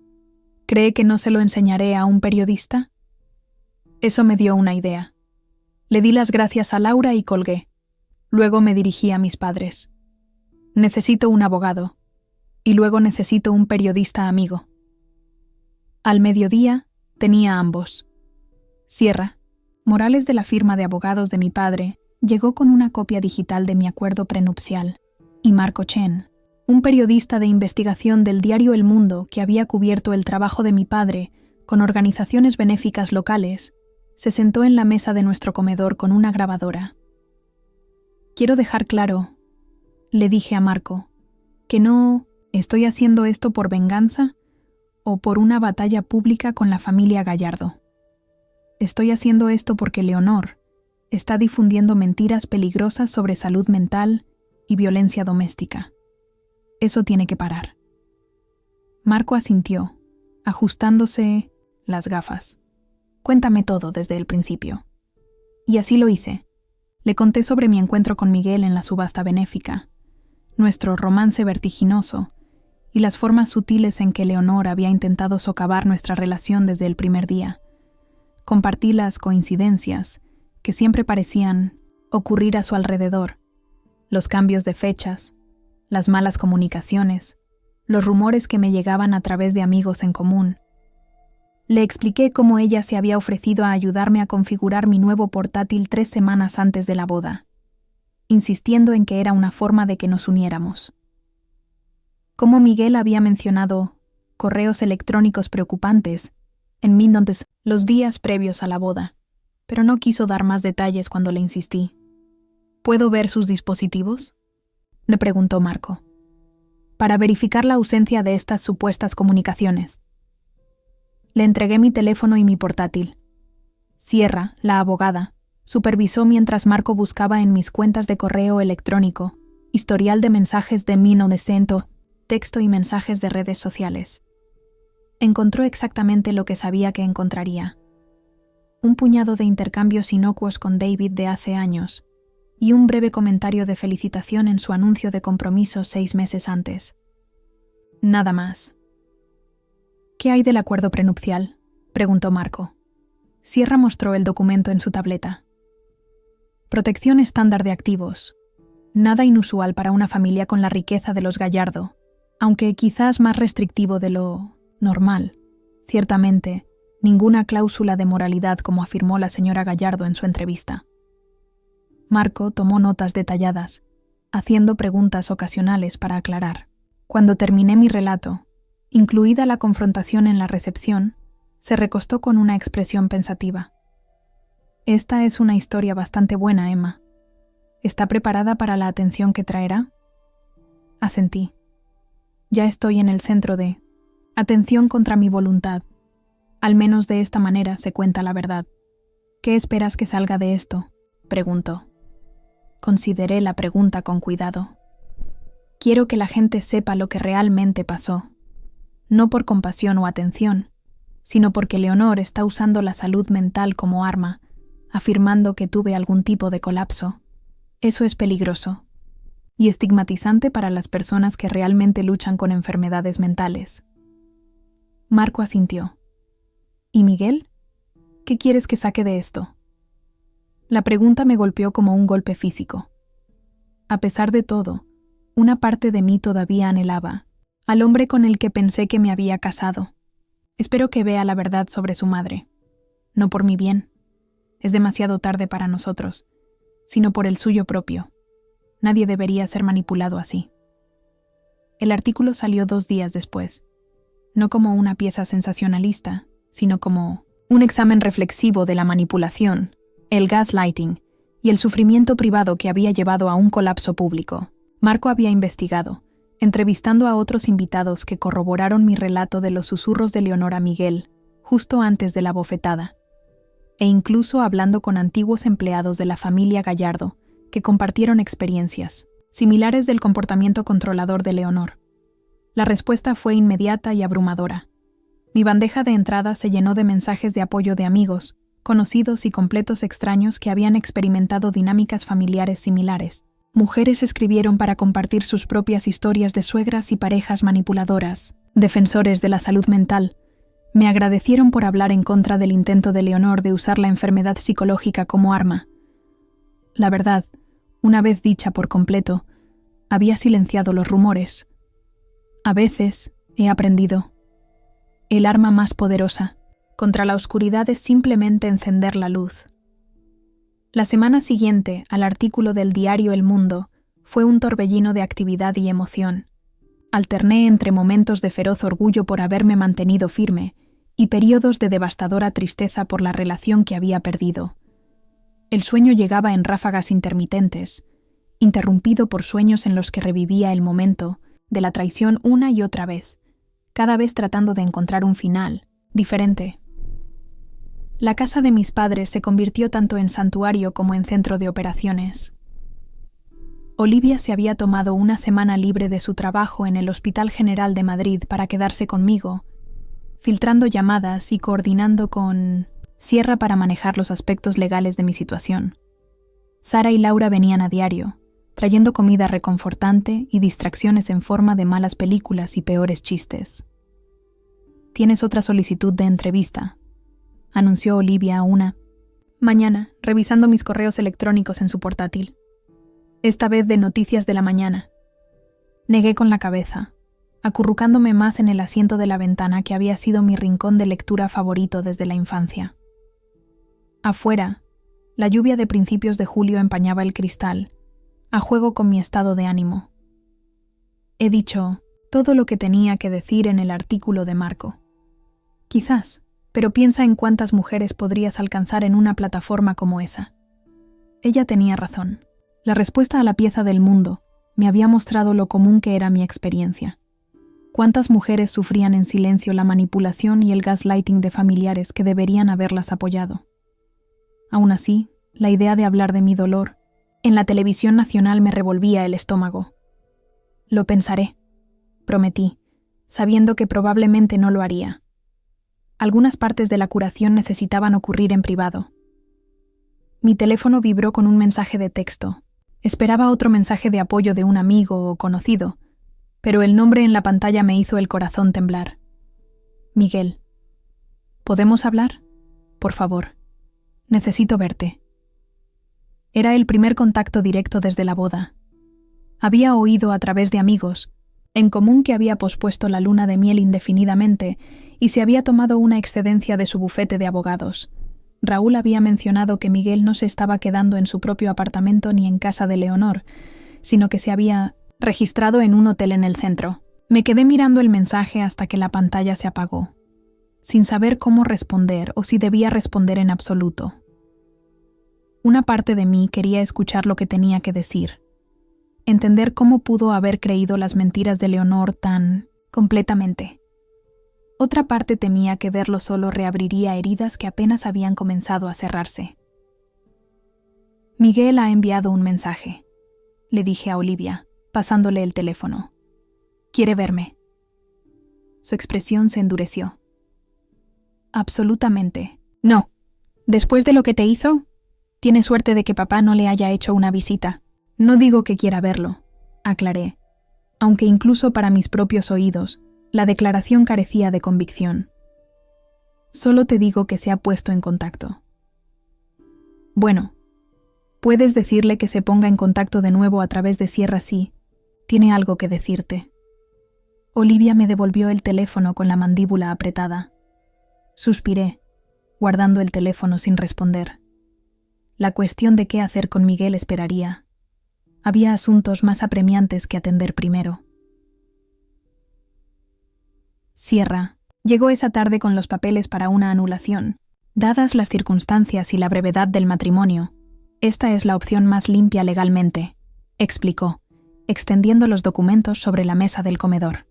¿Cree que no se lo enseñaré a un periodista? Eso me dio una idea. Le di las gracias a Laura y colgué. Luego me dirigí a mis padres. Necesito un abogado. Y luego necesito un periodista amigo. Al mediodía tenía ambos. Sierra, Morales de la firma de abogados de mi padre, llegó con una copia digital de mi acuerdo prenupcial, y Marco Chen, un periodista de investigación del diario El Mundo que había cubierto el trabajo de mi padre con organizaciones benéficas locales, se sentó en la mesa de nuestro comedor con una grabadora. Quiero dejar claro, le dije a Marco, que no estoy haciendo esto por venganza o por una batalla pública con la familia Gallardo. Estoy haciendo esto porque Leonor está difundiendo mentiras peligrosas sobre salud mental y violencia doméstica. Eso tiene que parar. Marco asintió, ajustándose las gafas. Cuéntame todo desde el principio. Y así lo hice. Le conté sobre mi encuentro con Miguel en la subasta benéfica, nuestro romance vertiginoso y las formas sutiles en que Leonor había intentado socavar nuestra relación desde el primer día. Compartí las coincidencias que siempre parecían ocurrir a su alrededor, los cambios de fechas, las malas comunicaciones, los rumores que me llegaban a través de amigos en común. Le expliqué cómo ella se había ofrecido a ayudarme a configurar mi nuevo portátil 3 semanas antes de la boda, insistiendo en que era una forma de que nos uniéramos. Cómo Miguel había mencionado correos electrónicos preocupantes en Windows los días previos a la boda, pero no quiso dar más detalles cuando le insistí. ¿Puedo ver sus dispositivos?, le preguntó Marco, para verificar la ausencia de estas supuestas comunicaciones. Le entregué mi teléfono y mi portátil. Sierra, la abogada, supervisó mientras Marco buscaba en mis cuentas de correo electrónico, historial de mensajes de mi nomecento, texto y mensajes de redes sociales. Encontró exactamente lo que sabía que encontraría. Un puñado de intercambios inocuos con David de hace años y un breve comentario de felicitación en su anuncio de compromiso 6 meses antes. Nada más. ¿Qué hay del acuerdo prenupcial?, preguntó Marco. Sierra mostró el documento en su tableta. Protección estándar de activos. Nada inusual para una familia con la riqueza de los Gallardo, aunque quizás más restrictivo de lo normal. Ciertamente, ninguna cláusula de moralidad como afirmó la señora Gallardo en su entrevista. Marco tomó notas detalladas, haciendo preguntas ocasionales para aclarar. Cuando terminé mi relato, incluida la confrontación en la recepción, se recostó con una expresión pensativa. Esta es una historia bastante buena, Emma. ¿Está preparada para la atención que traerá? Asentí. Ya estoy en el centro de atención contra mi voluntad. Al menos de esta manera se cuenta la verdad. ¿Qué esperas que salga de esto?, preguntó. Consideré la pregunta con cuidado. Quiero que la gente sepa lo que realmente pasó. No por compasión o atención, sino porque Leonor está usando la salud mental como arma, afirmando que tuve algún tipo de colapso. Eso es peligroso y estigmatizante para las personas que realmente luchan con enfermedades mentales. Marco asintió. ¿Y Miguel? ¿Qué quieres que saque de esto? La pregunta me golpeó como un golpe físico. A pesar de todo, una parte de mí todavía anhelaba al hombre con el que pensé que me había casado. Espero que vea la verdad sobre su madre. No por mi bien. Es demasiado tarde para nosotros, sino por el suyo propio. Nadie debería ser manipulado así. El artículo salió 2 días después, no como una pieza sensacionalista, sino como un examen reflexivo de la manipulación, el gaslighting y el sufrimiento privado que había llevado a un colapso público. Marco había investigado, entrevistando a otros invitados que corroboraron mi relato de los susurros de Leonor a Miguel, justo antes de la bofetada, e incluso hablando con antiguos empleados de la familia Gallardo, que compartieron experiencias similares del comportamiento controlador de Leonor. La respuesta fue inmediata y abrumadora. Mi bandeja de entrada se llenó de mensajes de apoyo de amigos, conocidos y completos extraños que habían experimentado dinámicas familiares similares. Mujeres escribieron para compartir sus propias historias de suegras y parejas manipuladoras. Defensores de la salud mental me agradecieron por hablar en contra del intento de Leonor de usar la enfermedad psicológica como arma. La verdad, una vez dicha por completo, había silenciado los rumores. A veces he aprendido. El arma más poderosa contra la oscuridad es simplemente encender la luz. La semana siguiente al artículo del diario El Mundo fue un torbellino de actividad y emoción. Alterné entre momentos de feroz orgullo por haberme mantenido firme y periodos de devastadora tristeza por la relación que había perdido. El sueño llegaba en ráfagas intermitentes, interrumpido por sueños en los que revivía el momento de la traición una y otra vez, cada vez tratando de encontrar un final diferente. La casa de mis padres se convirtió tanto en santuario como en centro de operaciones. Olivia se había tomado una semana libre de su trabajo en el Hospital General de Madrid para quedarse conmigo, filtrando llamadas y coordinando con Sierra para manejar los aspectos legales de mi situación. Sara y Laura venían a diario, trayendo comida reconfortante y distracciones en forma de malas películas y peores chistes. «Tienes otra solicitud de entrevista», anunció Olivia a una mañana, revisando mis correos electrónicos en su portátil. Esta vez de Noticias de la Mañana. Negué con la cabeza, acurrucándome más en el asiento de la ventana que había sido mi rincón de lectura favorito desde la infancia. Afuera, la lluvia de principios de julio empañaba el cristal, a juego con mi estado de ánimo. He dicho todo lo que tenía que decir en el artículo de Marco. Quizás, pero piensa en cuántas mujeres podrías alcanzar en una plataforma como esa. Ella tenía razón. La respuesta a la pieza del mundo me había mostrado lo común que era mi experiencia. Cuántas mujeres sufrían en silencio la manipulación y el gaslighting de familiares que deberían haberlas apoyado. Aún así, la idea de hablar de mi dolor en la televisión nacional me revolvía el estómago. Lo pensaré, prometí, sabiendo que probablemente no lo haría. Algunas partes de la curación necesitaban ocurrir en privado. Mi teléfono vibró con un mensaje de texto. Esperaba otro mensaje de apoyo de un amigo o conocido, pero el nombre en la pantalla me hizo el corazón temblar. Miguel. ¿Podemos hablar? Por favor. Necesito verte. Era el primer contacto directo desde la boda. Había oído a través de amigos, en común que había pospuesto la luna de miel indefinidamente y se había tomado una excedencia de su bufete de abogados. Raúl había mencionado que Miguel no se estaba quedando en su propio apartamento ni en casa de Leonor, sino que se había registrado en un hotel en el centro. Me quedé mirando el mensaje hasta que la pantalla se apagó, sin saber cómo responder o si debía responder en absoluto. Una parte de mí quería escuchar lo que tenía que decir, entender cómo pudo haber creído las mentiras de Leonor tan completamente. Otra parte temía que verlo solo reabriría heridas que apenas habían comenzado a cerrarse. Miguel ha enviado un mensaje, le dije a Olivia, pasándole el teléfono. Quiere verme. Su expresión se endureció. Absolutamente. No. Después de lo que te hizo, tiene suerte de que papá no le haya hecho una visita. No digo que quiera verlo, aclaré, aunque incluso para mis propios oídos, la declaración carecía de convicción. Solo te digo que se ha puesto en contacto. Bueno, puedes decirle que se ponga en contacto de nuevo a través de Sierra si tiene algo que decirte. Olivia me devolvió el teléfono con la mandíbula apretada. Suspiré, guardando el teléfono sin responder. La cuestión de qué hacer con Miguel esperaría. Había asuntos más apremiantes que atender primero. Sierra llegó esa tarde con los papeles para una anulación. Dadas las circunstancias y la brevedad del matrimonio, Esta es la opción más limpia legalmente, explicó, extendiendo los documentos sobre la mesa del comedor.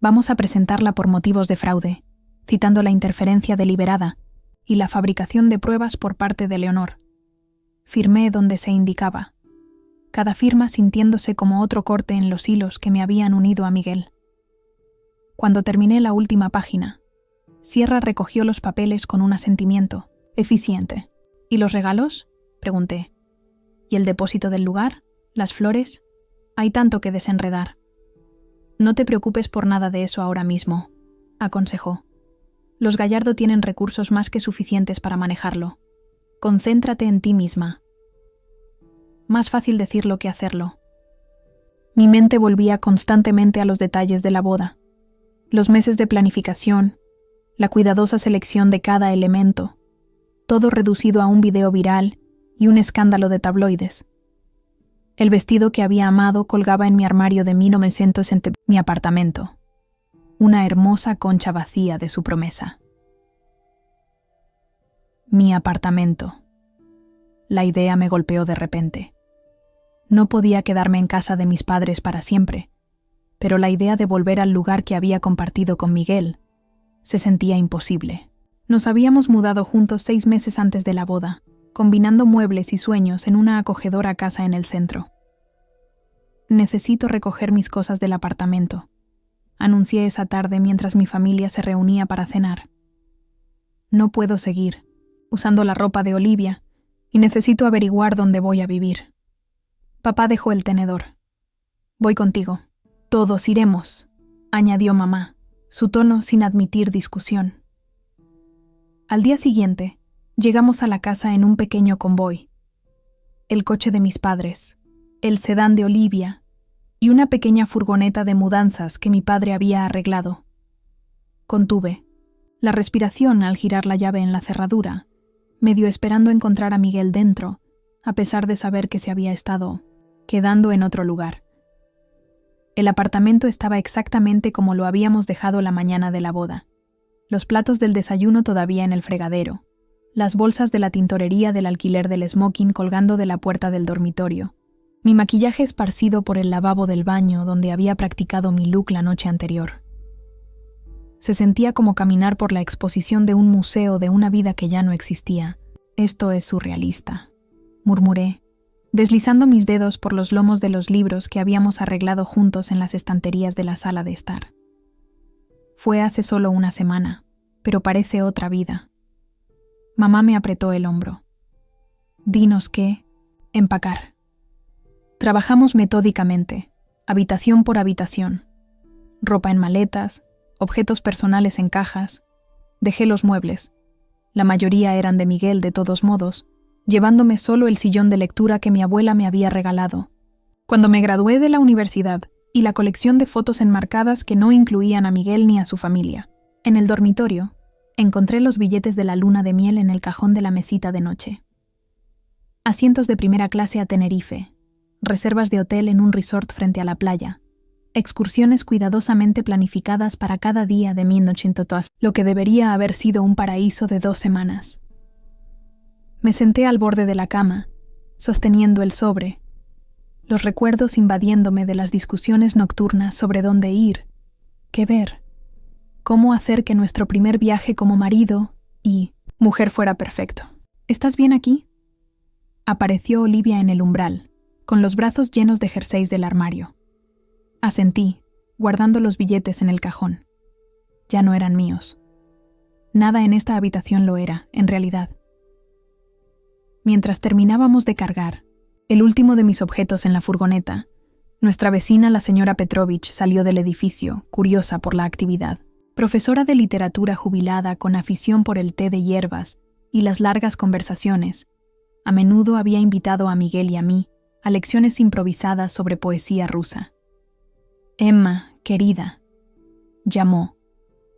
Vamos a presentarla por motivos de fraude, citando la interferencia deliberada y la fabricación de pruebas por parte de Leonor. Firmé donde se indicaba, cada firma sintiéndose como otro corte en los hilos que me habían unido a Miguel. Cuando terminé la última página, Sierra recogió los papeles con un asentimiento eficiente. ¿Y los regalos?, pregunté. ¿Y el depósito del lugar? ¿Las flores? Hay tanto que desenredar. No te preocupes por nada de eso ahora mismo, aconsejó. Los Gallardo tienen recursos más que suficientes para manejarlo. Concéntrate en ti misma. Más fácil decirlo que hacerlo. Mi mente volvía constantemente a los detalles de la boda. Los meses de planificación, la cuidadosa selección de cada elemento, todo reducido a un video viral y un escándalo de tabloides. El vestido que había amado colgaba en mi armario de 1970, mi apartamento, una hermosa concha vacía de su promesa. Mi apartamento. La idea me golpeó de repente. No podía quedarme en casa de mis padres para siempre, pero la idea de volver al lugar que había compartido con Miguel se sentía imposible. Nos habíamos mudado juntos 6 meses antes de la boda, combinando muebles y sueños en una acogedora casa en el centro. Necesito recoger mis cosas del apartamento, anuncié esa tarde mientras mi familia se reunía para cenar. No puedo seguir usando la ropa de Olivia y necesito averiguar dónde voy a vivir. Papá dejó el tenedor. Voy contigo. Todos iremos, añadió mamá, su tono sin admitir discusión. Al día siguiente, llegamos a la casa en un pequeño convoy. El coche de mis padres, el sedán de Olivia y una pequeña furgoneta de mudanzas que mi padre había arreglado. Contuve la respiración al girar la llave en la cerradura, medio esperando encontrar a Miguel dentro, a pesar de saber que se había estado quedando en otro lugar. El apartamento estaba exactamente como lo habíamos dejado la mañana de la boda. Los platos del desayuno todavía en el fregadero, las bolsas de la tintorería del alquiler del smoking colgando de la puerta del dormitorio, mi maquillaje esparcido por el lavabo del baño donde había practicado mi look la noche anterior. Se sentía como caminar por la exposición de un museo de una vida que ya no existía. Esto es surrealista, murmuré, deslizando mis dedos por los lomos de los libros que habíamos arreglado juntos en las estanterías de la sala de estar. Fue hace solo una semana, pero parece otra vida. Mamá me apretó el hombro. Dinos qué, empacar. Trabajamos metódicamente, habitación por habitación. Ropa en maletas, objetos personales en cajas. Dejé los muebles. La mayoría eran de Miguel de todos modos, llevándome solo el sillón de lectura que mi abuela me había regalado. Cuando me gradué de la universidad, y la colección de fotos enmarcadas que no incluían a Miguel ni a su familia. En el dormitorio, encontré los billetes de la luna de miel en el cajón de la mesita de noche. Asientos de primera clase a Tenerife, reservas de hotel en un resort frente a la playa, excursiones cuidadosamente planificadas para cada día de 1900, lo que debería haber sido un paraíso de 2 semanas. Me senté al borde de la cama, sosteniendo el sobre, los recuerdos invadiéndome de las discusiones nocturnas sobre dónde ir, qué ver, cómo hacer que nuestro primer viaje como marido y mujer fuera perfecto. ¿Estás bien aquí? Apareció Olivia en el umbral, con los brazos llenos de jerseys del armario. Asentí, guardando los billetes en el cajón. Ya no eran míos. Nada en esta habitación lo era, en realidad. Mientras terminábamos de cargar el último de mis objetos en la furgoneta, nuestra vecina, la señora Petrovich, salió del edificio, curiosa por la actividad. Profesora de literatura jubilada con afición por el té de hierbas y las largas conversaciones, a menudo había invitado a Miguel y a mí a lecciones improvisadas sobre poesía rusa. Emma, querida, llamó,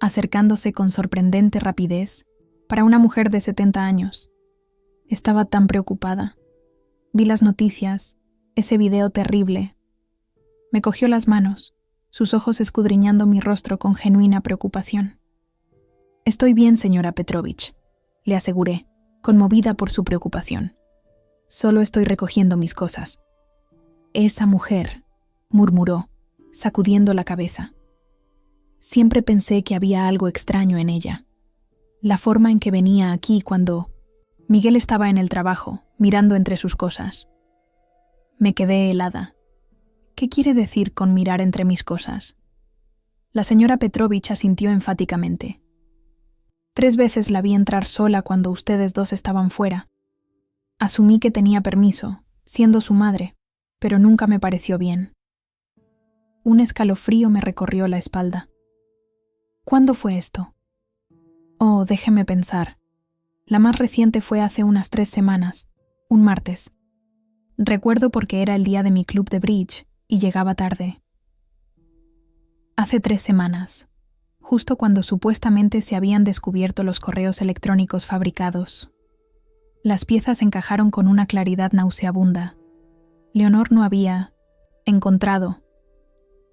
acercándose con sorprendente rapidez para una mujer de 70 años. Estaba tan preocupada. Vi las noticias, ese video terrible. Me cogió las manos, sus ojos escudriñando mi rostro con genuina preocupación. Estoy bien, señora Petrovich, le aseguré, conmovida por su preocupación. Solo estoy recogiendo mis cosas. Esa mujer, murmuró, sacudiendo la cabeza. Siempre pensé que había algo extraño en ella. La forma en que venía aquí cuando Miguel estaba en el trabajo, mirando entre sus cosas. Me quedé helada. ¿Qué quiere decir con mirar entre mis cosas? La señora Petrovich asintió enfáticamente. 3 veces la vi entrar sola cuando ustedes dos estaban fuera. Asumí que tenía permiso, siendo su madre, pero nunca me pareció bien. Un escalofrío me recorrió la espalda. ¿Cuándo fue esto? Oh, déjeme pensar. La más reciente fue hace unas 3 semanas, un martes. Recuerdo porque era el día de mi club de bridge y llegaba tarde. Hace 3 semanas, justo cuando supuestamente se habían descubierto los correos electrónicos fabricados. Las piezas encajaron con una claridad nauseabunda. Leonor no había encontrado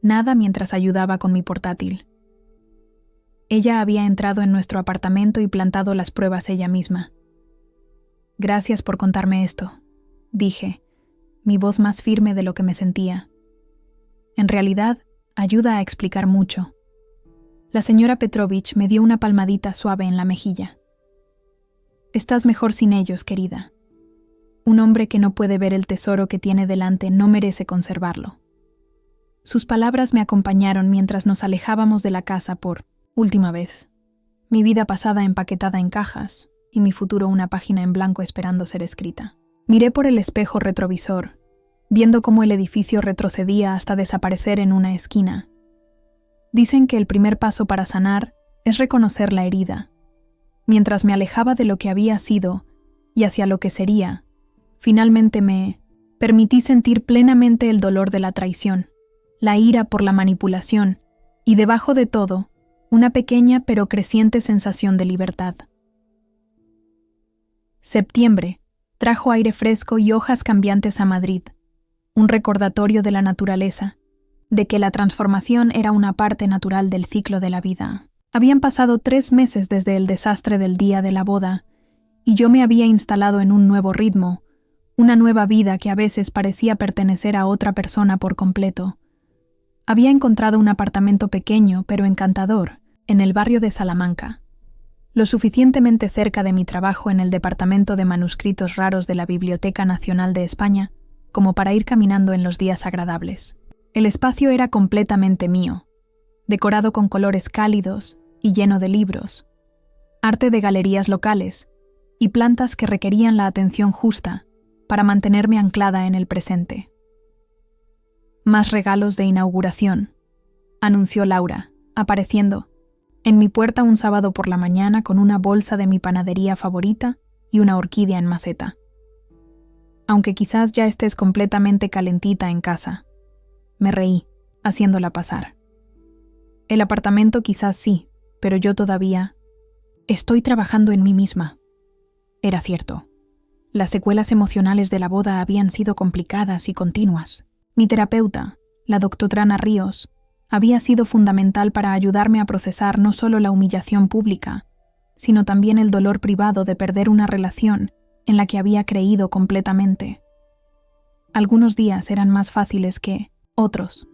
nada mientras ayudaba con mi portátil. Ella había entrado en nuestro apartamento y plantado las pruebas ella misma. Gracias por contarme esto, dije, mi voz más firme de lo que me sentía. En realidad, ayuda a explicar mucho. La señora Petrovich me dio una palmadita suave en la mejilla. Estás mejor sin ellos, querida. Un hombre que no puede ver el tesoro que tiene delante no merece conservarlo. Sus palabras me acompañaron mientras nos alejábamos de la casa por última vez. Mi vida pasada empaquetada en cajas y mi futuro una página en blanco esperando ser escrita. Miré por el espejo retrovisor, viendo cómo el edificio retrocedía hasta desaparecer en una esquina. Dicen que el primer paso para sanar es reconocer la herida. Mientras me alejaba de lo que había sido y hacia lo que sería, finalmente me permití sentir plenamente el dolor de la traición, la ira por la manipulación y, debajo de todo, una pequeña pero creciente sensación de libertad. Septiembre trajo aire fresco y hojas cambiantes a Madrid, un recordatorio de la naturaleza, de que la transformación era una parte natural del ciclo de la vida. Habían pasado 3 meses desde el desastre del día de la boda, y yo me había instalado en un nuevo ritmo, una nueva vida que a veces parecía pertenecer a otra persona por completo. Había encontrado un apartamento pequeño pero encantador, en el barrio de Salamanca, lo suficientemente cerca de mi trabajo en el Departamento de Manuscritos Raros de la Biblioteca Nacional de España como para ir caminando en los días agradables. El espacio era completamente mío, decorado con colores cálidos y lleno de libros, arte de galerías locales y plantas que requerían la atención justa para mantenerme anclada en el presente. Más regalos de inauguración, anunció Laura, apareciendo en mi puerta un sábado por la mañana con una bolsa de mi panadería favorita y una orquídea en maceta. Aunque quizás ya estés completamente calentita en casa. Me reí, haciéndola pasar. El apartamento quizás sí, pero yo todavía estoy trabajando en mí misma. Era cierto. Las secuelas emocionales de la boda habían sido complicadas y continuas. Mi terapeuta, la doctora Ana Ríos, había sido fundamental para ayudarme a procesar no solo la humillación pública, sino también el dolor privado de perder una relación en la que había creído completamente. Algunos días eran más fáciles que otros.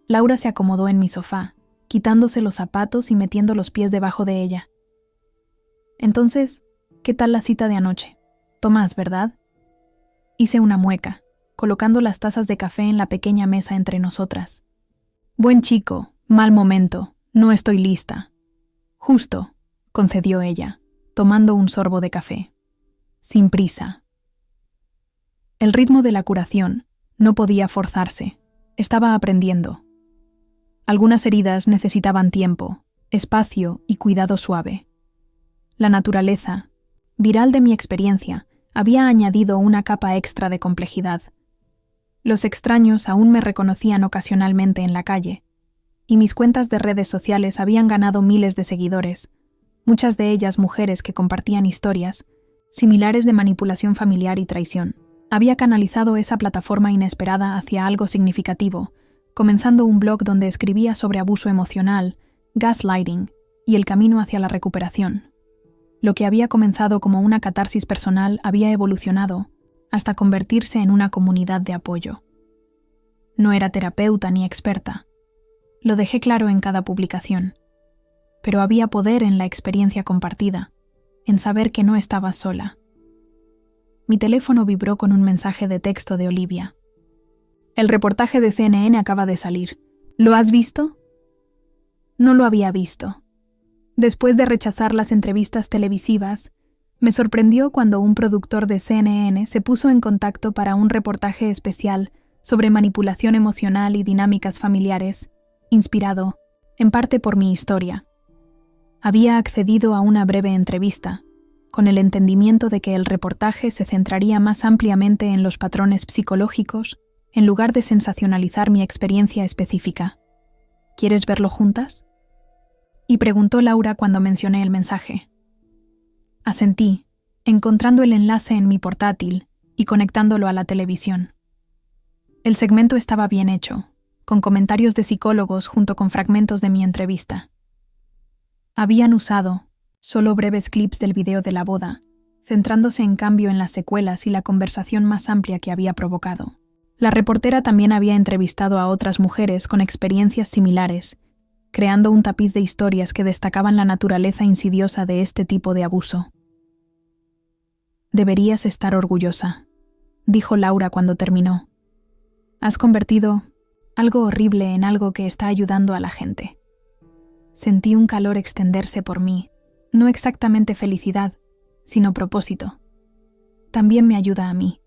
Laura se acomodó en mi sofá, quitándose los zapatos y metiendo los pies debajo de ella. Entonces, ¿qué tal la cita de anoche? Tomás, ¿verdad? Hice una mueca, colocando las tazas de café en la pequeña mesa entre nosotras. Buen chico, mal momento, no estoy lista. Justo, concedió ella, tomando un sorbo de café. Sin prisa. El ritmo de la curación no podía forzarse, estaba aprendiendo. Algunas heridas necesitaban tiempo, espacio y cuidado suave. La naturaleza, viral de mi experiencia, había añadido una capa extra de complejidad. Los extraños aún me reconocían ocasionalmente en la calle, y mis cuentas de redes sociales habían ganado miles de seguidores, muchas de ellas mujeres que compartían historias similares de manipulación familiar y traición. Había canalizado esa plataforma inesperada hacia algo significativo, comenzando un blog donde escribía sobre abuso emocional, gaslighting y el camino hacia la recuperación. Lo que había comenzado como una catarsis personal había evolucionado hasta convertirse en una comunidad de apoyo. No era terapeuta ni experta. Lo dejé claro en cada publicación. Pero había poder en la experiencia compartida, en saber que no estaba sola. Mi teléfono vibró con un mensaje de texto de Olivia. El reportaje de CNN acaba de salir. ¿Lo has visto? No lo había visto. Después de rechazar las entrevistas televisivas, me sorprendió cuando un productor de CNN se puso en contacto para un reportaje especial sobre manipulación emocional y dinámicas familiares, inspirado, en parte por mi historia. Había accedido a una breve entrevista, con el entendimiento de que el reportaje se centraría más ampliamente en los patrones psicológicos, en lugar de sensacionalizar mi experiencia específica. ¿Quieres verlo juntas? Y preguntó Laura cuando mencioné el mensaje. Asentí, encontrando el enlace en mi portátil y conectándolo a la televisión. El segmento estaba bien hecho, con comentarios de psicólogos junto con fragmentos de mi entrevista. Habían usado solo breves clips del video de la boda, centrándose en cambio en las secuelas y la conversación más amplia que había provocado. La reportera también había entrevistado a otras mujeres con experiencias similares, creando un tapiz de historias que destacaban la naturaleza insidiosa de este tipo de abuso. Deberías estar orgullosa, dijo Laura cuando terminó. Has convertido algo horrible en algo que está ayudando a la gente. Sentí un calor extenderse por mí, no exactamente felicidad, sino propósito. También me ayuda a mí.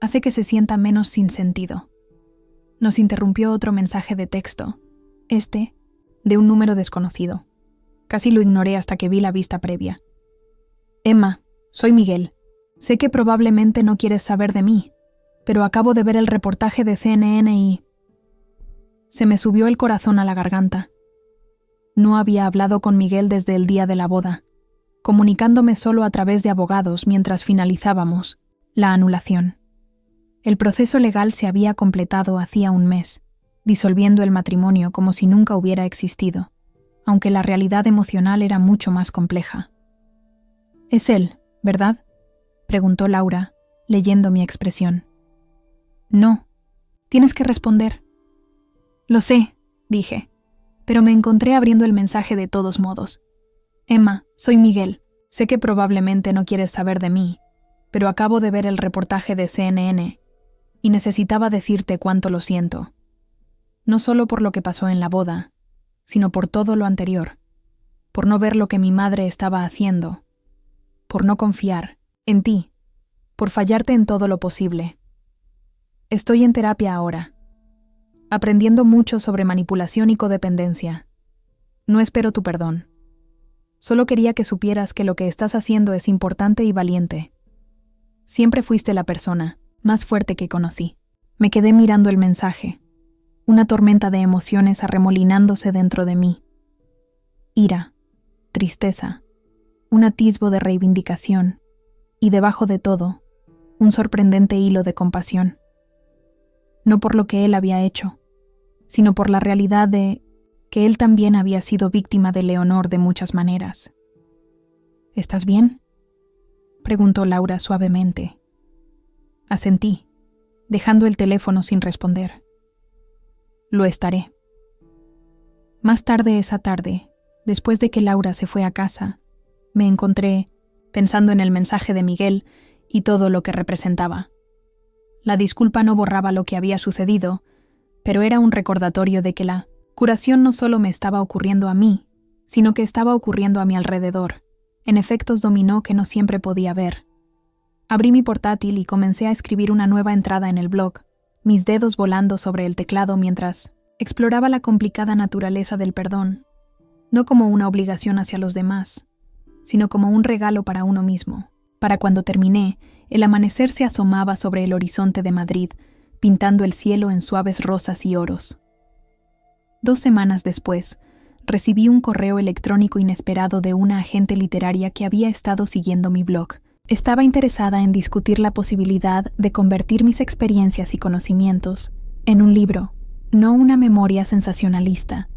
Hace que se sienta menos sin sentido. Nos interrumpió otro mensaje de texto, de un número desconocido. Casi lo ignoré hasta que vi la vista previa. Emma, soy Miguel. Sé que probablemente no quieres saber de mí, pero acabo de ver el reportaje de CNN y... Se me subió el corazón a la garganta. No había hablado con Miguel desde el día de la boda, comunicándome solo a través de abogados mientras finalizábamos la anulación. El proceso legal se había completado hacía un mes, disolviendo el matrimonio como si nunca hubiera existido, aunque la realidad emocional era mucho más compleja. «Es él, ¿verdad?», preguntó Laura, leyendo mi expresión. «No, tienes que responder». «Lo sé», dije, pero me encontré abriendo el mensaje de todos modos. «Emma, soy Miguel. Sé que probablemente no quieres saber de mí, pero acabo de ver el reportaje de CNN y necesitaba decirte cuánto lo siento. No solo por lo que pasó en la boda, sino por todo lo anterior, por no ver lo que mi madre estaba haciendo, por no confiar en ti, por fallarte en todo lo posible. Estoy en terapia ahora, aprendiendo mucho sobre manipulación y codependencia. No espero tu perdón. Solo quería que supieras que lo que estás haciendo es importante y valiente. Siempre fuiste la persona más fuerte que conocí». Me quedé mirando el mensaje, una tormenta de emociones arremolinándose dentro de mí. Ira, tristeza, un atisbo de reivindicación y debajo de todo, un sorprendente hilo de compasión. No por lo que él había hecho, sino por la realidad de que él también había sido víctima de Leonor de muchas maneras. «¿Estás bien?», preguntó Laura suavemente. Asentí, dejando el teléfono sin responder. «Lo estaré». Más tarde esa tarde, después de que Laura se fue a casa, me encontré pensando en el mensaje de Miguel y todo lo que representaba. La disculpa no borraba lo que había sucedido, pero era un recordatorio de que la curación no solo me estaba ocurriendo a mí, sino que estaba ocurriendo a mi alrededor, en efectos dominó que no siempre podía ver. Abrí mi portátil y comencé a escribir una nueva entrada en el blog, mis dedos volando sobre el teclado mientras exploraba la complicada naturaleza del perdón, no como una obligación hacia los demás, sino como un regalo para uno mismo. Para cuando terminé, el amanecer se asomaba sobre el horizonte de Madrid, pintando el cielo en suaves rosas y oros. 2 semanas después, recibí un correo electrónico inesperado de una agente literaria que había estado siguiendo mi blog. Estaba interesada en discutir la posibilidad de convertir mis experiencias y conocimientos en un libro, no una memoria sensacionalista,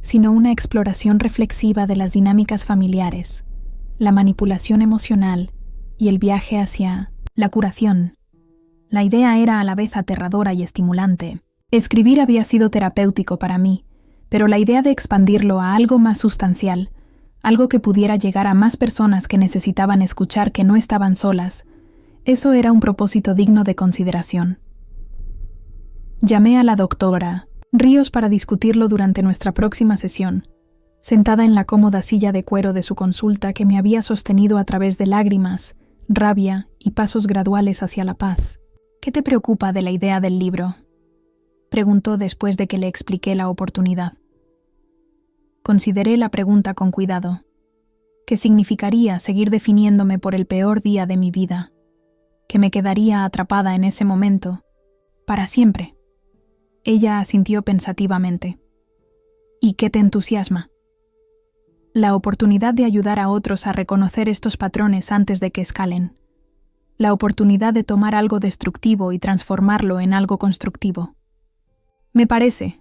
sino una exploración reflexiva de las dinámicas familiares, la manipulación emocional y el viaje hacia la curación. La idea era a la vez aterradora y estimulante. Escribir había sido terapéutico para mí, pero la idea de expandirlo a algo más sustancial, algo que pudiera llegar a más personas que necesitaban escuchar que no estaban solas, eso era un propósito digno de consideración. Llamé a la doctora Ríos para discutirlo durante nuestra próxima sesión, sentada en la cómoda silla de cuero de su consulta que me había sostenido a través de lágrimas, rabia y pasos graduales hacia la paz. ¿Qué te preocupa de la idea del libro?, preguntó después de que le expliqué la oportunidad. Consideré la pregunta con cuidado. ¿Qué significaría seguir definiéndome por el peor día de mi vida? ¿Que me quedaría atrapada en ese momento para siempre? Ella asintió pensativamente. ¿Y qué te entusiasma? La oportunidad de ayudar a otros a reconocer estos patrones antes de que escalen. La oportunidad de tomar algo destructivo y transformarlo en algo constructivo. Me parece,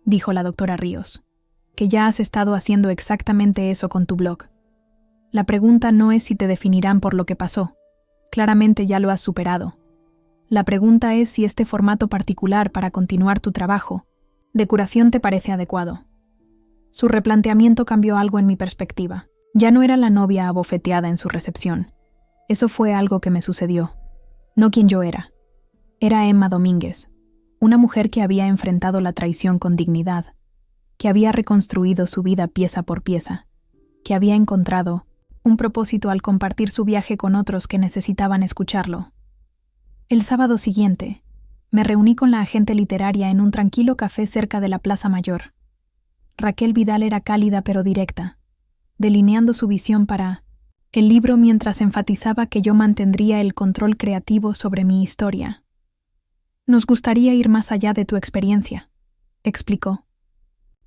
dijo la doctora Ríos, que ya has estado haciendo exactamente eso con tu blog. La pregunta no es si te definirán por lo que pasó. Claramente ya lo has superado. La pregunta es si este formato particular para continuar tu trabajo de curación te parece adecuado. Su replanteamiento cambió algo en mi perspectiva. Ya no era la novia abofeteada en su recepción. Eso fue algo que me sucedió. No quien yo era. Era Emma Domínguez, una mujer que había enfrentado la traición con dignidad, que había reconstruido su vida pieza por pieza, que había encontrado un propósito al compartir su viaje con otros que necesitaban escucharlo. El sábado siguiente, me reuní con la agente literaria en un tranquilo café cerca de la Plaza Mayor. Raquel Vidal era cálida pero directa, delineando su visión para el libro mientras enfatizaba que yo mantendría el control creativo sobre mi historia. Nos gustaría ir más allá de tu experiencia, explicó.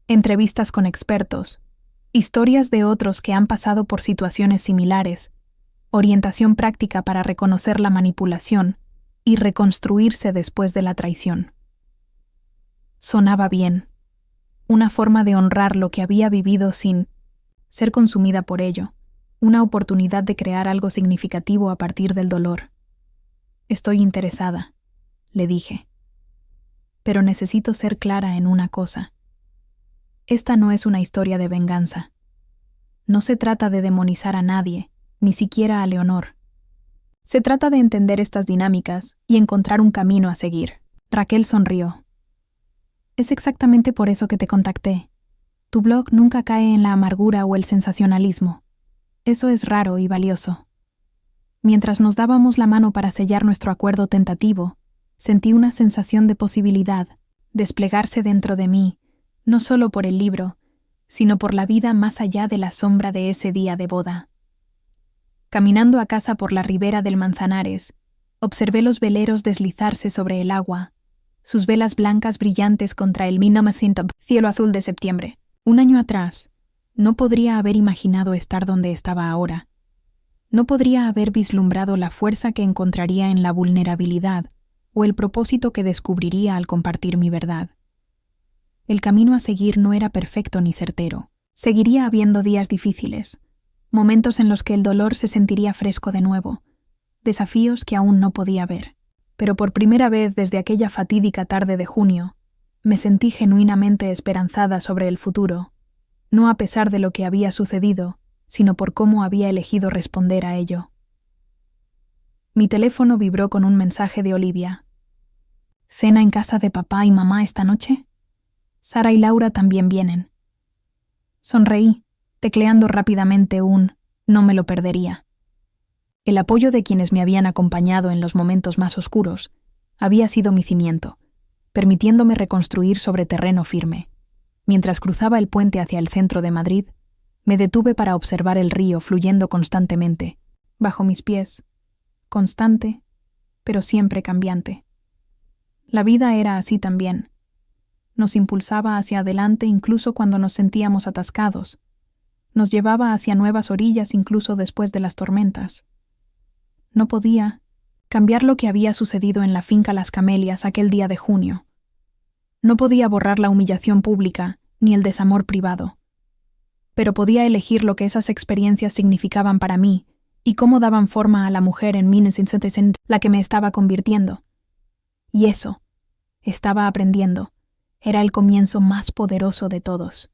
Entrevistas con expertos, historias de otros que han pasado por situaciones similares, orientación práctica para reconocer la manipulación y reconstruirse después de la traición. Sonaba bien, una forma de honrar lo que había vivido sin ser consumida por ello, una oportunidad de crear algo significativo a partir del dolor. Estoy interesada, le dije. Pero necesito ser clara en una cosa. Esta no es una historia de venganza. No se trata de demonizar a nadie, ni siquiera a Leonor. Se trata de entender estas dinámicas y encontrar un camino a seguir. Raquel sonrió. Es exactamente por eso que te contacté. Tu blog nunca cae en la amargura o el sensacionalismo. Eso es raro y valioso. Mientras nos dábamos la mano para sellar nuestro acuerdo tentativo, sentí una sensación de posibilidad desplegarse dentro de mí, no solo por el libro, sino por la vida más allá de la sombra de ese día de boda. Caminando a casa por la ribera del Manzanares, observé los veleros deslizarse sobre el agua, sus velas blancas brillantes contra el cielo azul de septiembre. Un año atrás, no podría haber imaginado estar donde estaba ahora. No podría haber vislumbrado la fuerza que encontraría en la vulnerabilidad o el propósito que descubriría al compartir mi verdad. El camino a seguir no era perfecto ni certero. Seguiría habiendo días difíciles, momentos en los que el dolor se sentiría fresco de nuevo, desafíos que aún no podía ver. Pero por primera vez desde aquella fatídica tarde de junio, me sentí genuinamente esperanzada sobre el futuro, no a pesar de lo que había sucedido, sino por cómo había elegido responder a ello. Mi teléfono vibró con un mensaje de Olivia. ¿Cena en casa de papá y mamá esta noche? Sara y Laura también vienen. Sonreí, tecleando rápidamente un «no me lo perdería». El apoyo de quienes me habían acompañado en los momentos más oscuros había sido mi cimiento, permitiéndome reconstruir sobre terreno firme. Mientras cruzaba el puente hacia el centro de Madrid, me detuve para observar el río fluyendo constantemente, bajo mis pies, constante, pero siempre cambiante. La vida era así también. Nos impulsaba hacia adelante incluso cuando nos sentíamos atascados. Nos llevaba hacia nuevas orillas incluso después de las tormentas. No podía cambiar lo que había sucedido en la finca Las Camelias aquel día de junio. No podía borrar la humillación pública ni el desamor privado. Pero podía elegir lo que esas experiencias significaban para mí y cómo daban forma a la mujer en mí, la que me estaba convirtiendo. Y eso, estaba aprendiendo, era el comienzo más poderoso de todos.